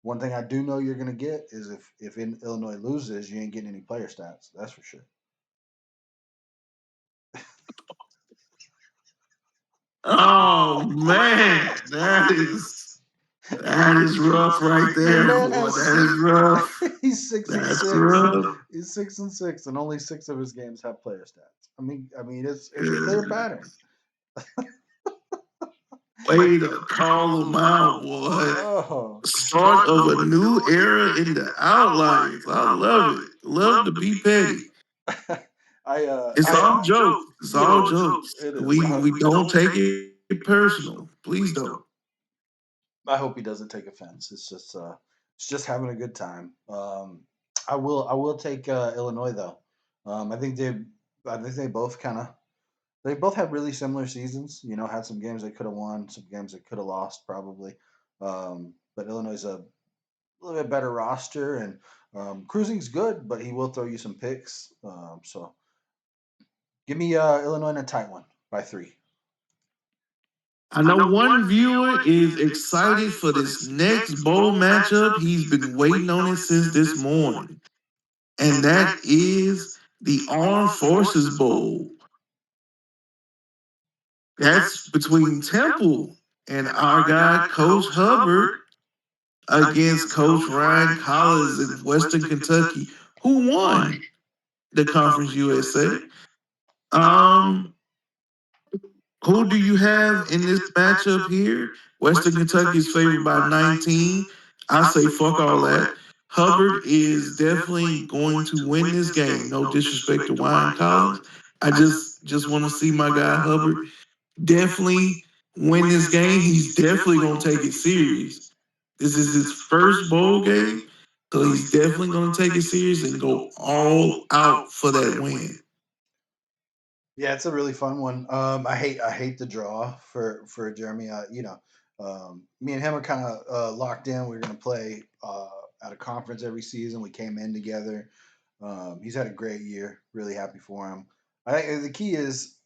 One thing I do know you're gonna get is if Illinois loses, you ain't getting any player stats. That's for sure. Oh man, that is rough right Your there, man boy. has That is six. rough. He's six and That's six. rough. He's 6 and 6, and only six of his games have player stats. I mean, it's a clear Good. pattern. Way to call them out, boy. Oh, Start of a new era in the Outliers. I love it. Love to be petty. It's I all jokes. It's it all is. jokes. It is. We don't take it personal. Please don't. I hope he doesn't take offense. It's just having a good time. I will take Illinois though. I think they both they both had really similar seasons. Had some games they could have won, some games they could have lost probably. But Illinois is a little bit better roster, and Cruising's good, but he will throw you some picks. So give me Illinois in a tight one by three. I know one viewer is excited for this next bowl matchup. He's been waiting on it since this morning. And that is the Armed Forces Bowl. That's between Temple and our guy, Coach Hubbard, against Coach Ryan Collins in Western Kentucky, who won the Conference USA. Um, who do you have in this matchup here? Western Kentucky is favored by 19. I say fuck all that. Hubbard is definitely going to win this game. No disrespect to Ryan Collins. I just want to see my guy Hubbard definitely win this game. He's definitely gonna take it serious. This is his first bowl game, so he's definitely gonna take it serious and go all out for that win. Yeah, it's a really fun one. I hate the draw for Jeremy. Me and him are kind of locked in. We're gonna play at a conference every season. We came in together. He's had a great year. Really happy for him. I think the key is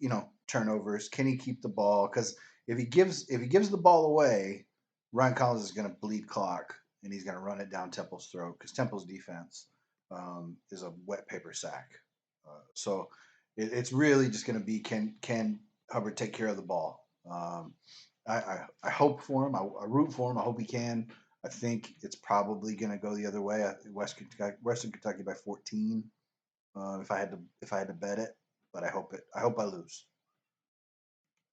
turnovers. Can he keep the ball? Because if he gives the ball away, Ryan Collins is gonna bleed clock and he's gonna run it down Temple's throat because Temple's defense is a wet paper sack. So it's really just going to be can Hubbard take care of the ball. I hope for him. I root for him. I hope he can. I think it's probably going to go the other way. Western Kentucky by 14. If I had to bet it, but I hope I lose.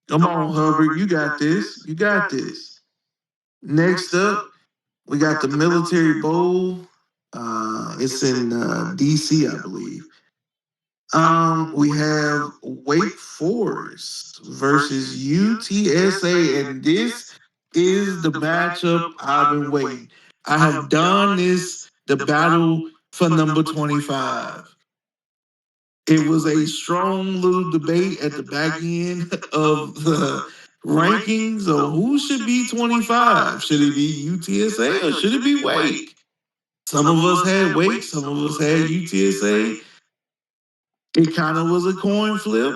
Come on, Hubbard, you got this. You got this. Next up, we got the Military Bowl. It's in DC, I believe. We have Wake Forest versus UTSA, and this is the matchup I've been waiting. I have done this the battle for number 25. It was a strong little debate at the back end of the rankings of who should be 25. Should it be UTSA or should it be Wake? Some of us had Wake, some of us had UTSA. It kind of was a coin flip,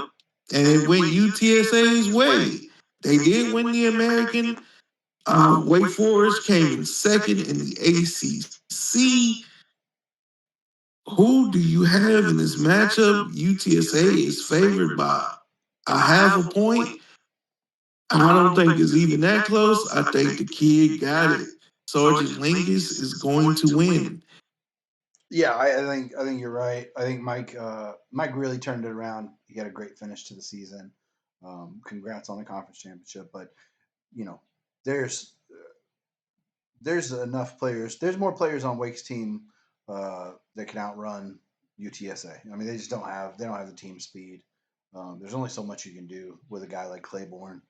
and it went UTSA's way. They did win the American. Wake Forest came in second in the ACC. Who do you have in this matchup? UTSA is favored by a half a point. I don't think it's even that close. I think the kid got it. Sergeant Lingus is going to win. Yeah, I think you're right. I think Mike really turned it around. He had a great finish to the season. Congrats on the conference championship, but you know, there's there's enough players. There's more players on Wake's team that can outrun UTSA. I mean, they don't have the team speed. There's only so much you can do with a guy like Claiborne.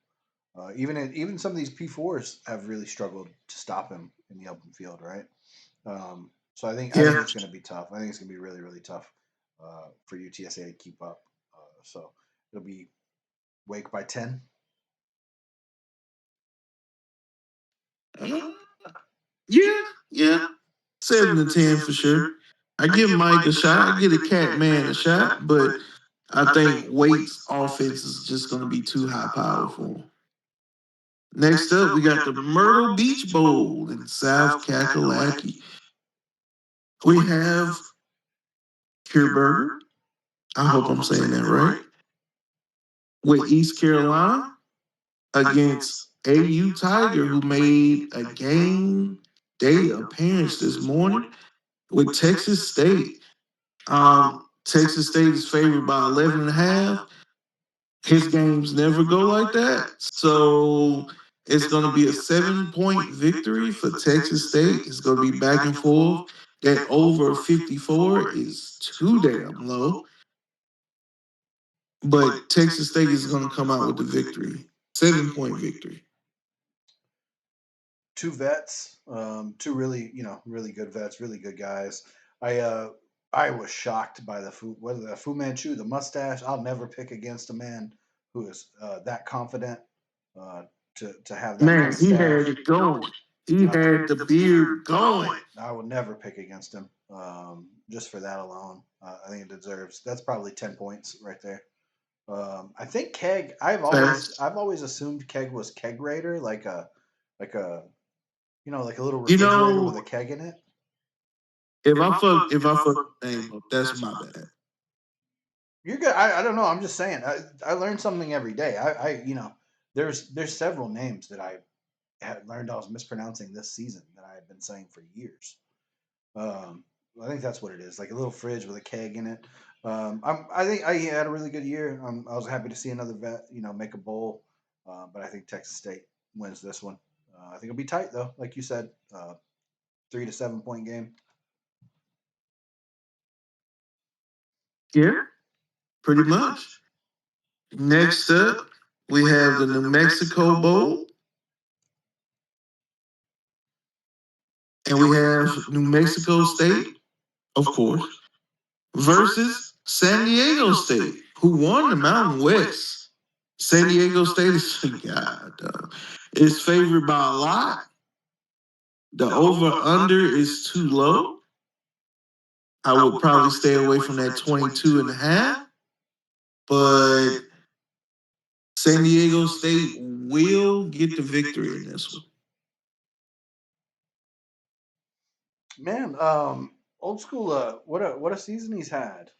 Even some of these P4s have really struggled to stop him in the open field, right? So I think Yeah. it's going to be tough. I think it's going to be really really tough for UTSA to keep up. So it'll be Wake by 10. Yeah, yeah, 7 to 10 for sure. I give Mike a shot. I give the Cat Man a shot, but I think Waite's offense is just going to be too high power for him. Next up, we got the Myrtle Beach Bowl in South Kakalaki. We have Kerberger. I hope I'm saying that right. With East Carolina against AU Tiger, who made a game day appearance this morning with Texas State. Texas State is favored by 11 and a half. His games never go like that. So it's going to be a 7 point victory for Texas State. It's going to be back and forth. That over 54 is too damn low. But Texas State is going to come out with the victory. 7 point victory. Two vets, two really really good vets, really good guys. I uh I was shocked by whether the Fu Manchu, the mustache. I'll never pick against a man who is that confident uh, to have that Man, he mustache. had it going. He had the beard going. I would never pick against him. Just for that alone, I think it deserves. That's probably 10 points right there. I think Keg. Facts. I've always assumed Keg was Keg Raider, like a like a little You refrigerator with a know, keg in it. if I fuck the name up, that's my bad. You're good. I don't know. I'm just saying. I learn something every day. There's several names that I had learned I was mispronouncing this season that I had been saying for years. Um, I think that's what it is, like a little fridge with a keg in it. I think I had a really good year. I was happy to see another vet, make a bowl. But I think Texas State wins this one. I think it'll be tight though, like you said, 3 to 7 point game. Yeah, pretty much. Next up, we have the New Mexico Bowl, and we have New Mexico State, of course, versus San Diego State, who won the Mountain West. San Diego State is God, is favored by a lot. The over under is too low. I would probably stay away from that 22 and a half, but San Diego State will get the victory in this one. Man, old school. What a season he's had.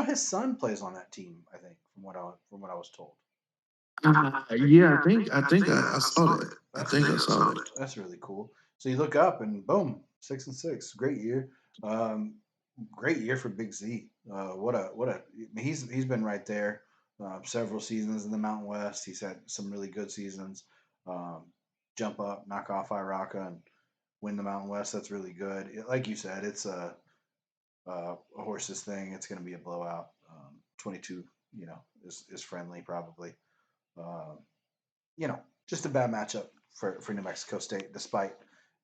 His son plays on that team. I think from what I was told. Yeah, I saw that. I think I saw that. That's really cool. So you look up and boom, 6-6. Great year. Um, Great year for Big Z. He's been right there. Several seasons in the Mountain West. He's had some really good seasons. Um, Jump up, knock off Iraka, and win the Mountain West. That's really good. Like you said, it's a horses thing. It's going to be a blowout. 22, is friendly probably. Um, just a bad matchup for New Mexico State, despite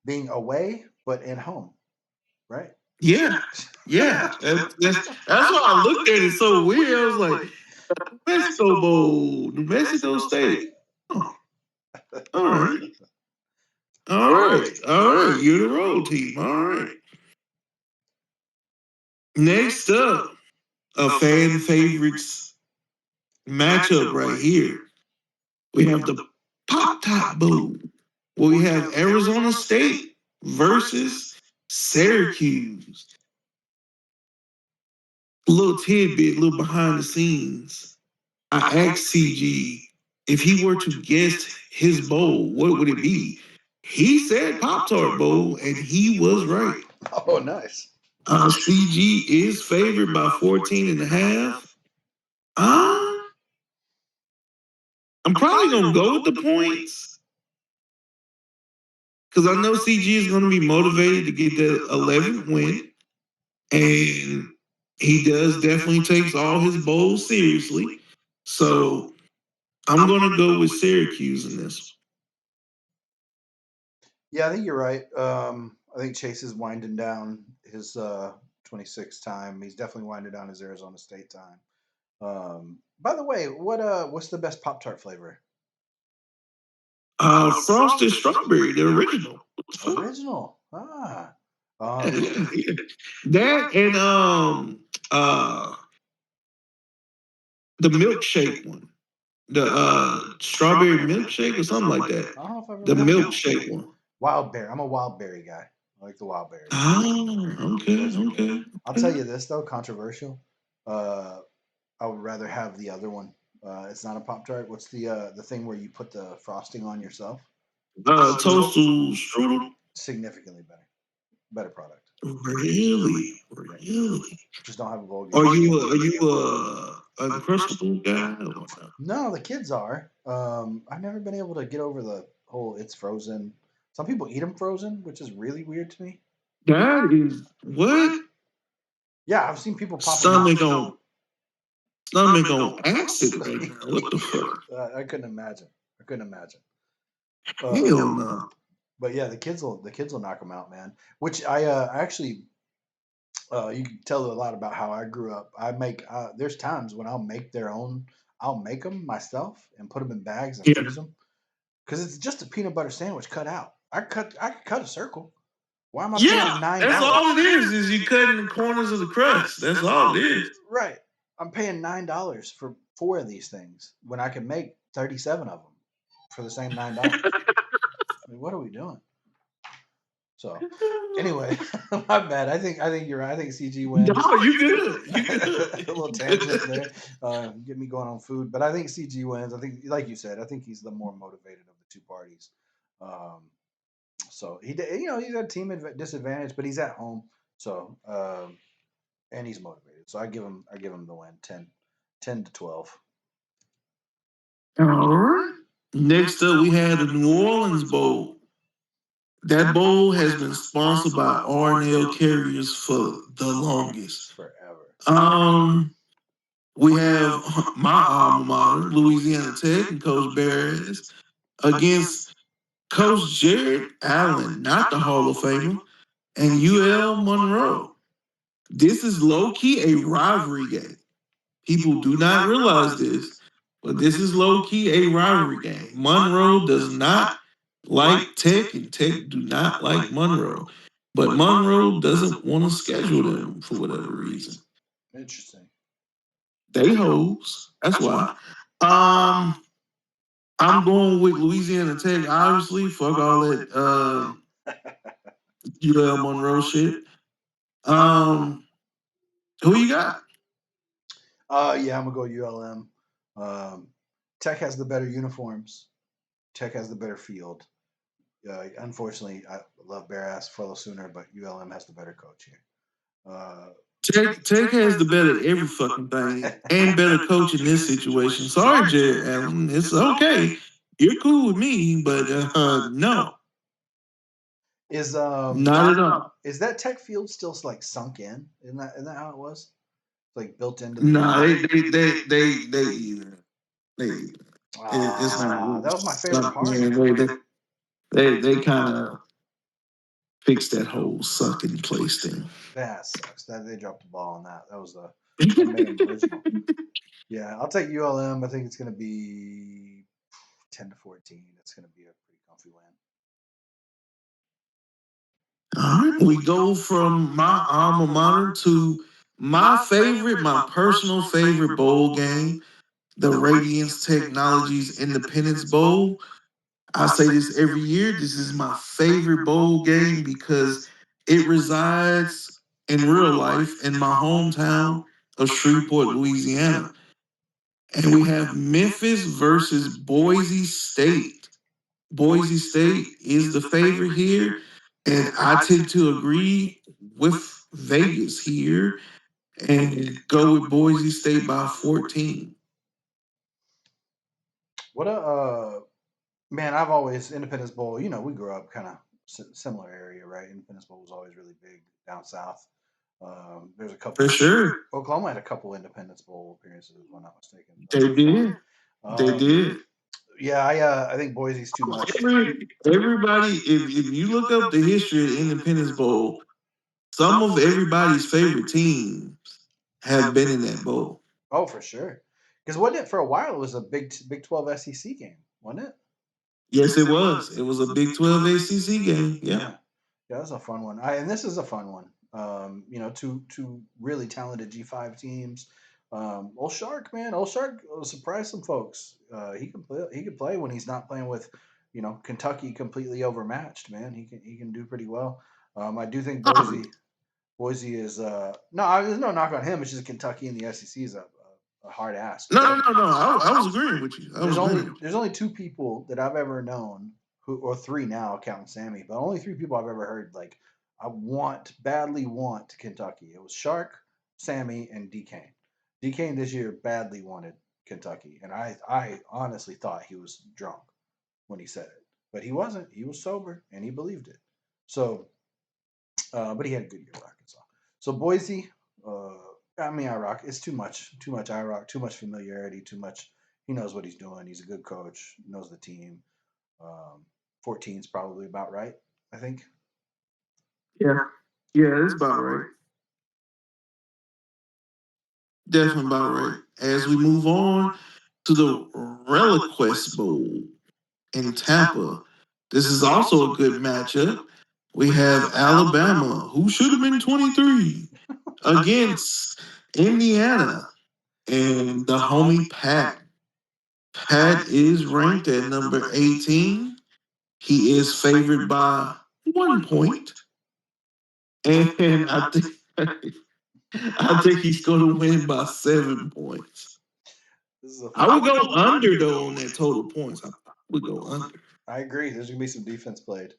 being away but in home, right? Yeah, yeah. That's why I looked at it so weird. I was like, New Mexico Bowl, New Mexico State. Oh, all right, all right. You're the road team. All right. Next up, a fan favorites matchup right here. We have the Pop Top Bowl, where we have Arizona State versus Syracuse. Little tidbit, little behind the scenes. I asked CG if he were to guess his bowl, what would it be? He said Pop Tart Bowl, and he was right. Oh, nice. CG is favored by 14 and a half. Uh, I'm probably going to go with the points because I know CG is going to be motivated to get the 11th win. And he does definitely takes all his bowls seriously. So I'm going to go with Syracuse in this. Yeah, I think you're right. I think Chase is winding down his 26 time. He's definitely winding down his Arizona State time. By the way, what's the best Pop Tart flavor? Frosted strawberry, the original. What the fuck? Original. Ah. Yeah, Um, yeah, yeah. That and the milkshake one. The strawberry milkshake or something like that. I don't know if I've The ever had that one. milkshake one. Wild berry. I'm a wild berry guy. I like the wild berries. Oh, okay, Those are good. okay, I'll tell okay. you this though, controversial. Uh, I would rather have the other one. It's not a Pop Tart. What's the thing where you put the frosting on yourself? Toastal strudel. Significantly better. Better product. Really, Yep. really. Just don't have a bowl Are game. you uncrustable guy or no? No, the kids are. I've never been able to get over the whole it's frozen. Some people eat them frozen, which is really weird to me. That is what Yeah, I've seen people pop them out. stomach on stomach on acid right now. What the fuck? I couldn't imagine. I couldn't imagine. Uh, Hell no. but yeah, the kids will knock them out, man. Which I actually you can tell a lot about how I grew up. I make there's times when I'll make their own. I'll make them myself and put them in bags and Yeah. freeze them because it's just a peanut butter sandwich cut out. I could cut a circle. Why am I Yeah, paying nine that's dollars? all it is you cutting the corners of the crust. That's all it is. Right, I'm paying $9 for four of these things when I can make 37 of them for the same $9. I mean, what are we doing? So anyway, my bad. I think you're right. I think CG wins. No, you good. You A good. little You tangent good. there, get me going on food. But I think CG wins. I think, like you said, I think he's the more motivated of the two parties. Um, so he's at team disadvantage, but he's at home. So and he's motivated. So I give him the win 10-12. All right. Next up, we had the New Orleans Bowl. That bowl has been sponsored by R&L Carriers for the longest. Forever. Um, we have my alma mater, Louisiana Tech, and Coach Barris against Coach Jared Allen, not the Hall of Famer, and UL Monroe. This is low key a rivalry game. People do not realize this, but this is low key a rivalry game. Monroe does not like Tech, and Tech do not like Monroe. But Monroe doesn't want to schedule them for whatever reason. Interesting. They hoes. That's why. Um, I'm going with Louisiana Tech, obviously. Fuck all that UL Monroe shit. Um, who you got? Yeah, I'm gonna go ULM. Tech has the better uniforms. Tech has the better field. Unfortunately, I love Bear Ass fellow Sooner, but ULM has the better coach here. Uh, Tech has the better every fucking thing and better coach in this situation. Sorry, Jared Allen. It's okay. You're cool with me, but no, is not at all. is that Tech field still like sunk in? Isn't that how it was? Like built into the No, ground. they even. They even. It's not Ah, really that was my favorite sunk part. in. They kind of fixed that whole sucking place thing. That sucks. That they dropped the ball on that. That made them original. Yeah, I'll take ULM. I think it's going to be 10-14. It's going to be a pretty comfy win. All right, we go from my alma mater to my favorite, my personal favorite bowl game, the Radiance Technologies Independence Bowl. I say this every year. This is my favorite bowl game because it resides in real life in my hometown of Shreveport, Louisiana. And we have Memphis versus Boise State. Boise State is the favorite here. And I tend to agree with Vegas here and go with Boise State by 14. What a man! I've always Independence Bowl. We grew up kind of similar area, right? Independence Bowl was always really big down south. There's a For couple. sure. Oklahoma had a couple Independence Bowl appearances, if I'm not mistaken. They did. They did. Yeah, I think Boise's too much. Everybody, if you look up the history of the Independence Bowl, some of everybody's favorite teams have been in that bowl. Oh, for sure. Because wasn't it for a while? It was a Big 12 SEC game, wasn't it? Yes, it was. It was a Big 12 ACC game. Yep. Yeah, yeah, that's a fun one. And this is a fun one. Two really talented G5 teams. Old Shark, man, Old Shark surprised some folks. He can play. He can play when he's not playing with, Kentucky completely overmatched. Man, he can do pretty well. I do think Oh, Boise is there's no knock on him. It's just Kentucky and the SEC is a hard ass, no, no, man. no, no. I was agreeing with you. I was agreeing with There's only two people that I've ever known who, or three now, counting Sammy, but only three people I've ever heard like I badly want Kentucky. It was Shark, Sammy, and D Kane. D Kane this year badly wanted Kentucky, and I honestly thought he was drunk when he said it, but he wasn't. He was sober and he believed it. So, but he had a good year at Arkansas. So Boise, uh, I rock. It's too much I rock, too much familiarity, too much. He knows what he's doing. He's a good coach. Knows the team. 14 is probably about right. I think. you. Yeah. Yeah, that's about right. Definitely about right. As we move on to the Reliquest Bowl in Tampa, this is also a good matchup. We have Alabama, who should have been 23, against Indiana and the homie Pat. Pat is ranked at number 18. He is favored by 1 point. And I think I think he's gonna win by 7 points. This is a I fun would one. go under though on that total points. I would go under. I agree. There's gonna be some defense played.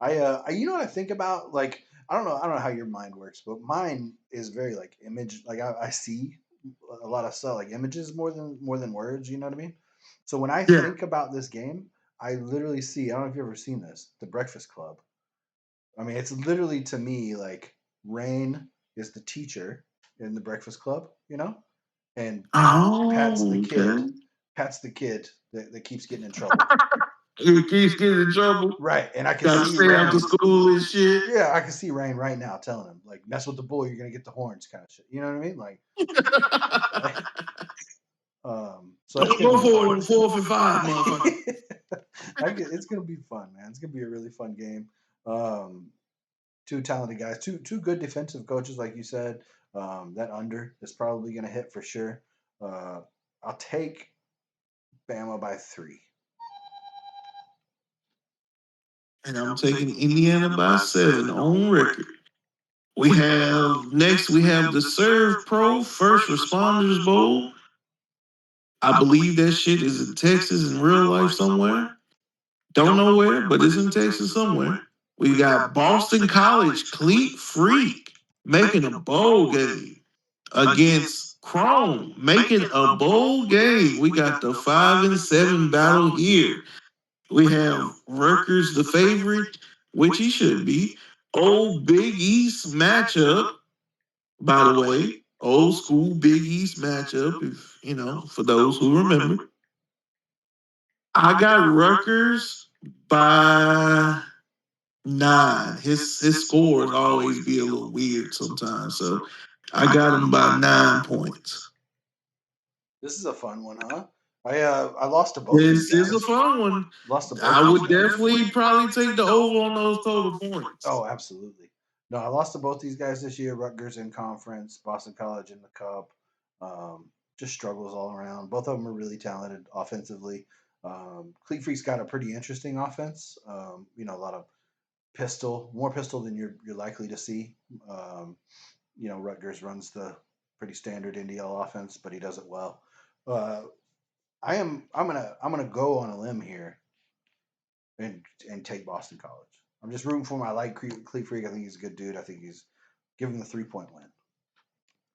You know what I think about? Like, I don't know how your mind works, but mine is very like image. Like, I see a lot of stuff, like images more than words. You know what I mean? So when I Yeah. think about this game, I literally see. I don't know if you've ever seen this, The Breakfast Club. I mean, it's literally to me like Rain is the teacher in The Breakfast Club. And Pat's Oh, the kid. okay. Pat's the kid that keeps getting in trouble. He keeps getting in trouble. Right, and I can Gotta see stay after Rain. school and shit. Yeah, I can see Rain right now telling him like, "Mess with the bull, you're gonna get the horns," kind of shit. You know what I mean? Like, so that's Don't gonna go be. for it on 4th and 5, motherfucker. It's gonna be fun, man. It's gonna be a really fun game. Um, two talented guys, two good defensive coaches, like you said. That under is probably gonna hit for sure. Uh, I'll take Bama by 3. And I'm taking Indiana by 7 on record. We have the Serve Pro First Responders Bowl. I believe that shit is in Texas in real life somewhere. Don't know where, but it's in Texas somewhere. We got Boston College Cleat Freak making a bowl game against Chrome making a bowl game. We got the 5-7 battle here. We have Rutgers the favorite, which he should be. Old Big East matchup, by the way. Old school Big East matchup, if for those who remember. I got Rutgers by 9. His scores always be a little weird sometimes. So I got him by 9 points. This is a fun one, huh? I lost to both these This is a guys. fun one. Lost to both I these would guys. definitely probably take the over on those total points. Oh, absolutely. No, I lost to both these guys this year. Rutgers in conference, Boston College in the cup. Just struggles all around. Both of them are really talented offensively. Cleat Freak's got a pretty interesting offense. A lot of pistol, more pistol than you're likely to see. Rutgers runs the pretty standard NDL offense, but he does it well. Uh, I'm gonna go on a limb here and take Boston College. I'm just rooting for him. I like Cleat Freak. I think he's a good dude. I think he's give him the 3 point win.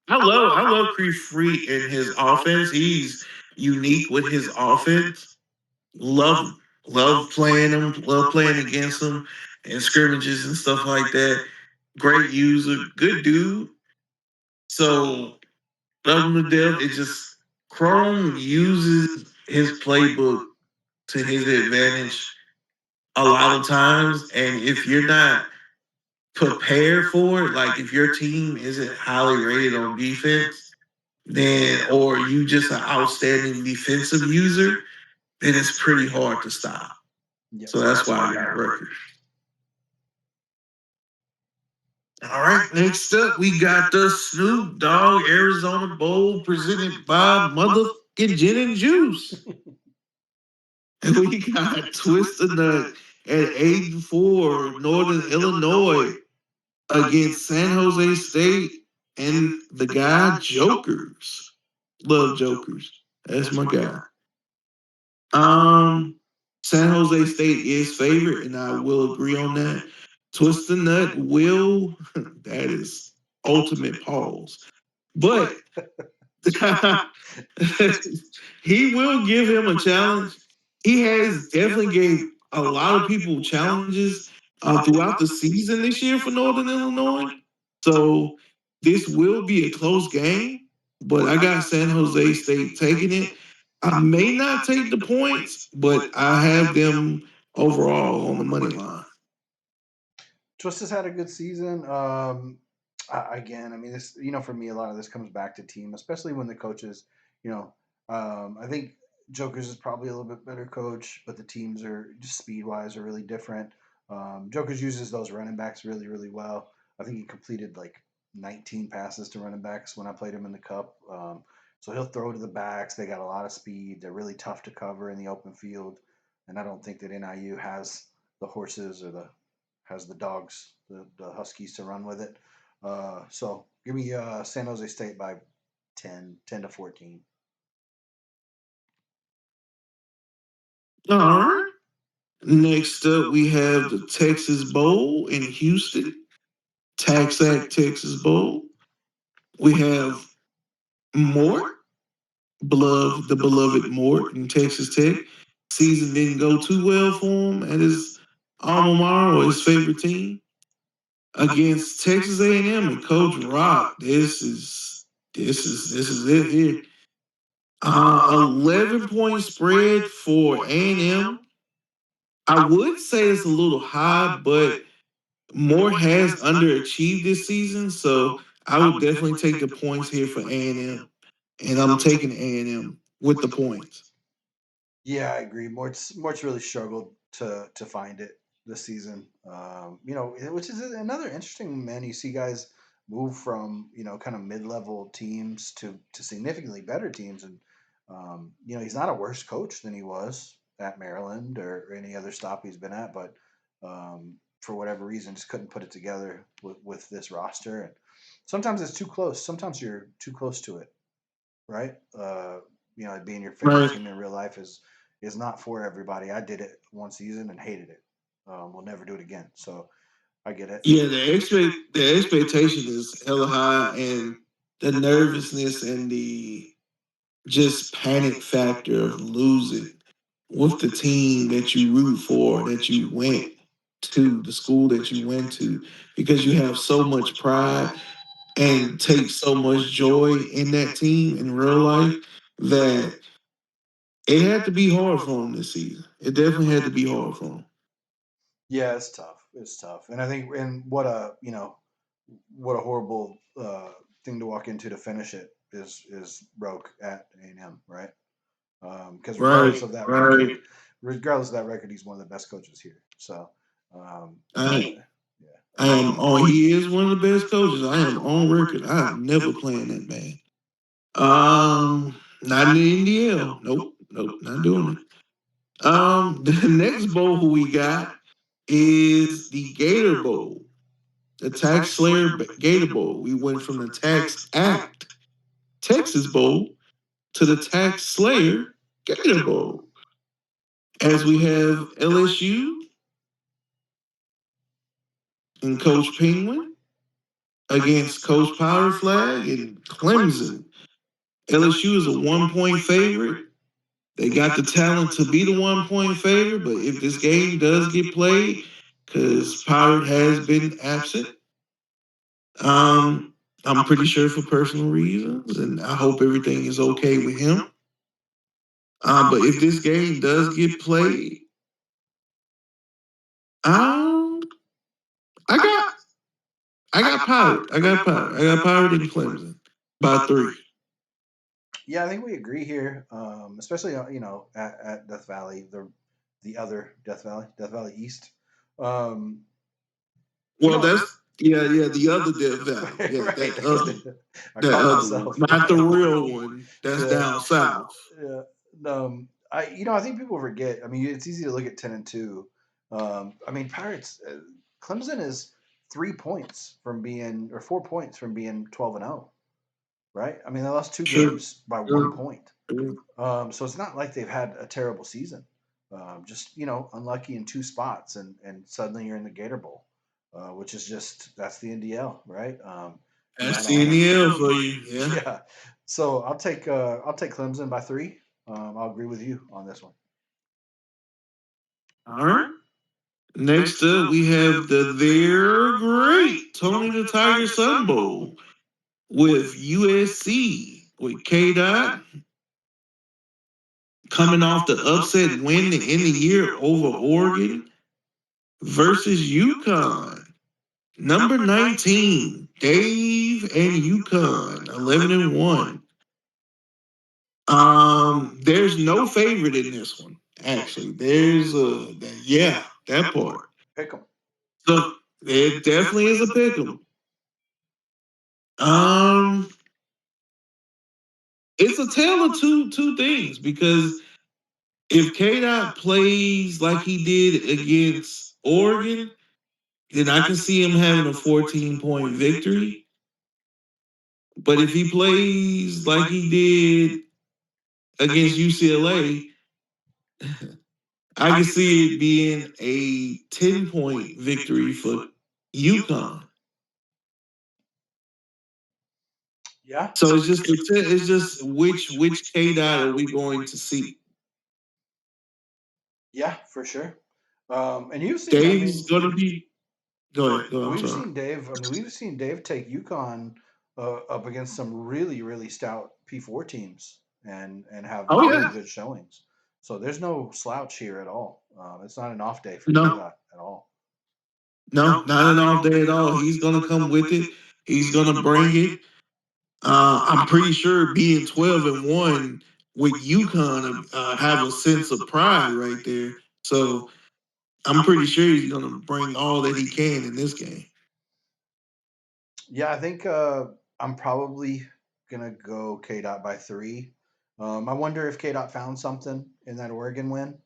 I love Creed Free in his offense. He's unique with his offense. Love him. Love playing him. Love playing against him in scrimmages and stuff like that. Great user. Good dude. So love him to death. It just Chrome uses his playbook to his advantage a lot of times. And if you're not prepared for it, like if your team isn't highly rated on defense, then or you just an outstanding defensive user, then it's pretty hard to stop. Yep. So that's why I got Rutgers. All right, next up, we got the Snoop Dogg Arizona Bowl presented by motherfucking Gin and Juice. And we got Twist the Nut at 8-4, Northern Illinois against San Jose State and the guy Jokers. Love Jokers. That's my guy. Um, San Jose State is favorite, and I will agree on that. Twist the Nut will, that is ultimate pause. But he will give him a challenge. He has definitely gave a lot of people challenges throughout the season this year for Northern Illinois. So this will be a close game, but I got San Jose State taking it. I may not take the points, but I have them overall on the money line. Twist has had a good season. Again, I mean, this, for me, a lot of this comes back to team, especially when the coaches, you know, I think Joker's is probably a little bit better coach, but the teams are just speed wise are really different. Joker's uses those running backs really, really well. I think he completed like 19 passes to running backs when I played him in the cup. So he'll throw to the backs. They got a lot of speed. They're really tough to cover in the open field. And I don't think that NIU has the horses or the dogs, the Huskies to run with it. So give me San Jose State by 10 to 14. All right. Next up, we have the Texas Bowl in Houston, Taxac Texas Bowl. We have Mort, the beloved Mort in Texas Tech. Season didn't go too well for him at his alma mater or his favorite team against Texas A&M and M and Coach Rock. This is it here. 11-point spread for A&M. I would say it's a little high, but Moore has underachieved this season, so I would definitely take the points here for A&M, and I'm taking A&M with the points. Yeah, I agree. Mort's really struggled to find it this season. Which is another interesting, man. You see guys move from kind of mid level teams to significantly better teams, and he's not a worse coach than he was at Maryland or any other stop he's been at, but for whatever reason, just couldn't put it together with this roster. And sometimes it's too close. Sometimes you're too close to it, right? Being your favorite Right. team in real life is not for everybody. I did it one season and hated it. We'll never do it again. So I get it. Yeah, the expectation is hella high, and the nervousness and the just panic factor of losing with the team that you root for, that you went to, the school that you went to, because you have so much pride and take so much joy in that team in real life that it had to be hard for him this season. It definitely had to be hard for him. Yeah, it's tough. It's tough, and I think and what a horrible thing to walk into to finish it is broke at A&M, right? Because Right, right. regardless of that record, he's one of the best coaches here. So I yeah, I am on. He is one of the best coaches. I am on record. I am never playing that man. Not in the NDL. Nope, nope, not doing it. The next bowl who we got is the Gator Bowl, the Tax Slayer Gator Bowl. We went from the Tax Act Texas Bowl to the Tax Slayer Gator Bowl, as we have LSU and Coach Penguin against Coach Powder Flag and Clemson. LSU is a 1-point favorite. They got the talent to be the 1-point favorite, but if this game does get played, because Pirate has been absent, um, I'm pretty sure for personal reasons, and I hope everything is okay with him. But if this game does get played, um, I got Pirate. I got Pirate. I got Pirate in Clemson by 3. yeah. I think we agree here, especially at Death Valley. the other Death Valley East. Um, you Well, know, that's yeah, the other Death Valley. Yeah, right? I that caught other one. myself. Not the real one. That's Yeah, down south. yeah. I think people forget. I mean, it's easy to look at 10-2. I mean, Pirates. Clemson is 3 points from being, or 4 points from being 12-0. Right? I mean, they lost two Sure. games by one Sure. point. Sure. So it's not like they've had a terrible season. Just unlucky in two spots, and suddenly you're in the Gator Bowl, which is just that's the NDL, right? That's Not the all. NEL for you. Yeah. Yeah. So I'll take Clemson by 3. I'll agree with you on this one. All right. Next up, we have the They're Great Tony the Tiger Sun Bowl with USC with K Dot coming off the upset win to end the year over Oregon versus UConn. Number 19, Dave and UConn, 11-1. There's no favorite in this one. Actually, there's yeah, that part. Pick 'em. So it definitely is a pick 'em. Um, it's a tale of two things because if K Dot plays like he did against Oregon, then I can see him having a 14-point victory. But if he plays like he did against UCLA, I can see it being a 10-point victory for UConn. Yeah. So it's just which K Dot are we going to see? Yeah, for sure. And you've seen. I Dave's mean, gonna be. Go ahead. Go ahead. I'm we've sorry. seen Dave. I mean, we've seen Dave take UConn up against some really, really stout P4 teams and have Oh really yeah. good showings. So there's no slouch here at all. It's not an off day for K No, Dot at all. no, not an off day at all. He's gonna come with it. He's gonna bring it. I'm pretty sure being 12-1 with UConn have a sense of pride right there. So I'm pretty sure he's gonna bring all that he can in this game. Yeah, I think I'm probably gonna go K Dot by 3. I wonder if K Dot found something in that Oregon win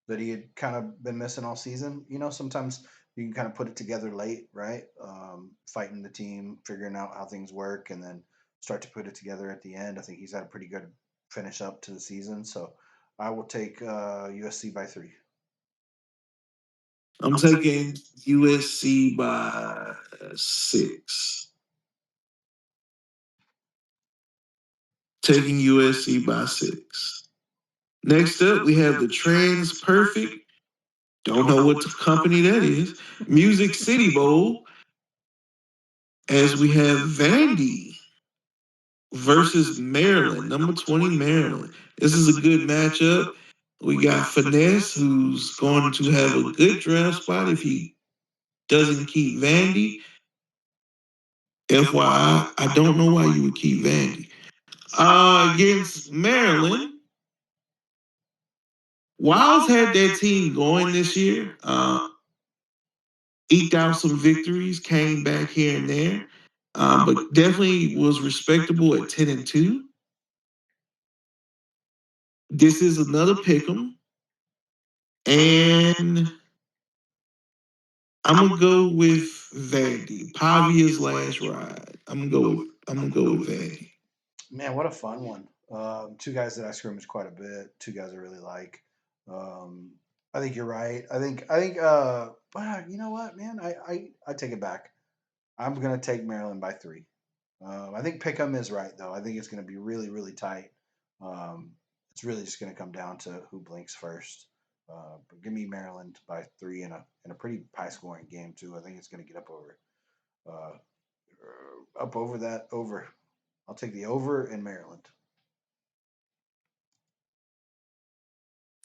that he had kind of been missing all season. Sometimes you can kind of put it together late, right? Fighting the team, figuring out how things work, and then start to put it together at the end. I think he's had a pretty good finish up to the season. So I will take USC by 3. I'm taking USC by 6. Taking USC by 6. Next up, we have the Trans Perfect. Don't know what company that is. Music City Bowl. As we have Vandy versus Maryland, number 20 Maryland. This is a good matchup. We got Finesse, who's going to have a good draft spot if he doesn't keep Vandy. FYI, I don't know why you would keep Vandy. Against Maryland, Wiles had that team going this year. Eked out some victories, came back here and there, but definitely was respectable at 10-2. This is another pick 'em, and I'm gonna go with Vandy. Pavia's last ride. I'm gonna go with Vandy. Man, what a fun one. Two guys that I scrimmage quite a bit. Two guys I really like. Um, I think you're right. I think. Wow, you know what, man? I take it back. I'm gonna take Maryland by 3. I think Pick'em is right though. I think it's gonna be really, really tight. Um, it's really just gonna come down to who blinks first. But give me Maryland by 3 in a pretty high scoring game too. I think it's gonna get uh, up over that over. I'll take the over in Maryland.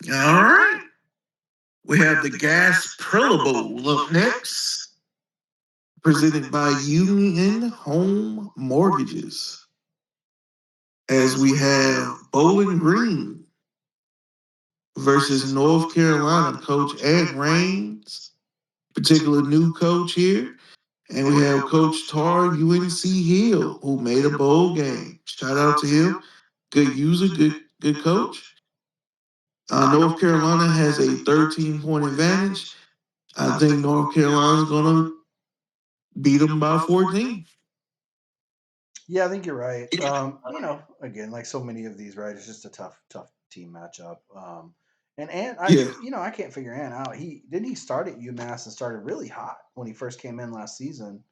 All right. We have the Gas Perla Bowl up next, presented by Union Home Mortgages. As we have Bowling Green versus North Carolina, Coach Ed Rains, particular new coach here. And we have Coach Tar UNC Hill, who made a bowl game. Shout out to him. Good user, good coach. North Carolina has a 13-point advantage. I think North Carolina's gonna beat them by 14. Yeah, I think you're right. Again, like so many of these, right? It's just a tough team matchup. And Yeah, I can't figure Ant out. He start at UMass and started really hot when he first came in last season.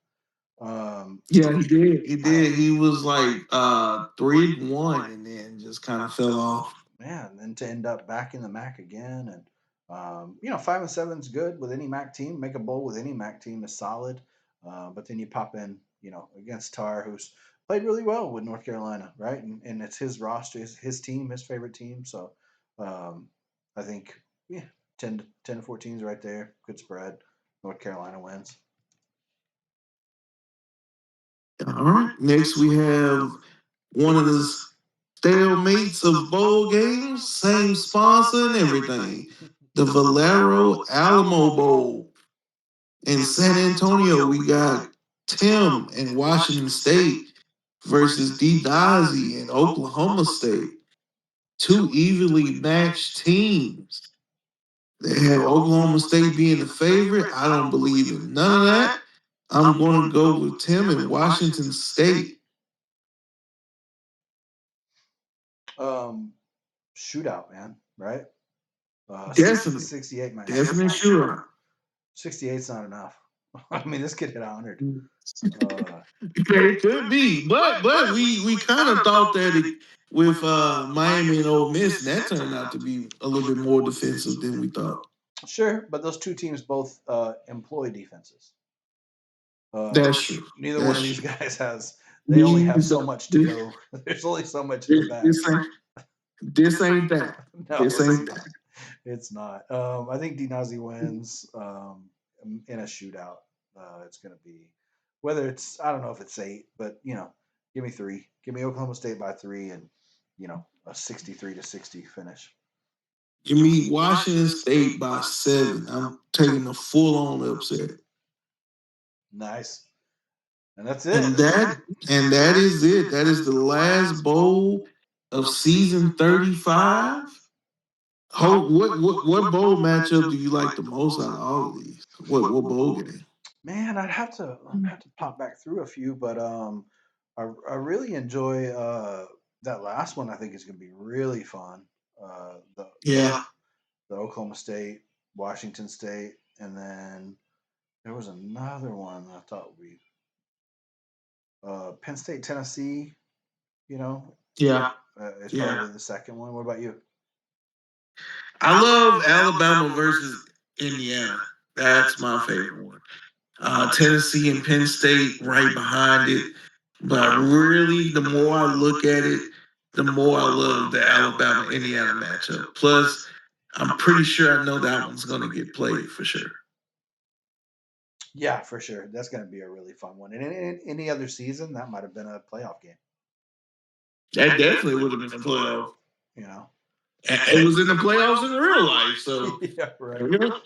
Um, yeah, he did. He I, did. He was like 3-1 and then just kind of fell off. Man, and then to end up back in the MAC again, and 5-7 is good with any MAC team. Make a bowl with any MAC team is solid. But then you pop in, against Tar, who's played really well with North Carolina, right? And it's his roster, his team, his favorite team. So um, I think, yeah, 10 to 14 is right there. Good spread. North Carolina wins. All right. Next, we have one of the stalemates of bowl games, same sponsor and everything. The Valero Alamo Bowl. In San Antonio, we got Tim in Washington State versus D. Dazzy in Oklahoma State. Two evenly matched teams. They have Oklahoma State being the favorite. I don't believe in none of that. I'm going to go with Tim in Washington State. Um, Shootout, man, right? Definitely. 68, man. Definitely sure. 68 is not enough. I mean, this could hit 100. Uh, It could be, but we kind of thought that with Miami and Ole Miss, and that turned out to be a little bit more defensive than we thought. sure, but those two teams both employ defenses. That's true. Neither one That's of these true. guys has. They only have These so are- much to this, go. There's only so much in the bag. this ain't that. No, This it's ain't not. that. It's not. I think Dinazi wins in a shootout. It's going to be whether it's I don't know if it's 8, but give me 3. Give me Oklahoma State by 3, and a 63-60 finish. Give me Washington State by 7. I'm taking a full on upset. Nice, and that's it. And that is it. That is the last bowl of season 35. What bowl matchup do you like the most out of all of these? What bowl game? Man, I'd have to pop back through a few, but I really enjoy that last one. I think is going to be really fun. Uh, the Yeah, the Oklahoma State, Washington State, and then there was another one that I thought would be Penn State, Tennessee. You know, yeah, it's yeah. probably the second one. What about you? I love Alabama versus Indiana. That's my favorite one. Tennessee and Penn State right behind it. But really, the more I look at it, the more I love the Alabama Indiana matchup. Plus, I'm pretty sure I know that one's going to get played for sure. Yeah, for sure. That's going to be a really fun one. And in any other season, that might have been a playoff game. That definitely would have been a playoff. You know. It was in the playoffs in real life. So, Yeah, right. yeah.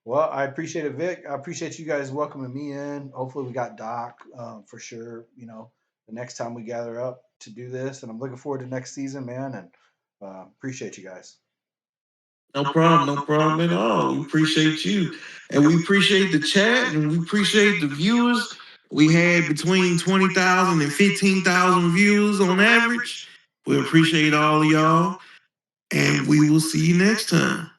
Well, I appreciate it, Vic. I appreciate you guys welcoming me in. Hopefully, we got Doc for sure. The next time we gather up to do this, and I'm looking forward to next season, man. And appreciate you guys. No problem at all. We appreciate you. And we appreciate the chat and we appreciate the viewers. We had between 20,000 and 15,000 views on average. We appreciate all of y'all. And we will see you next time.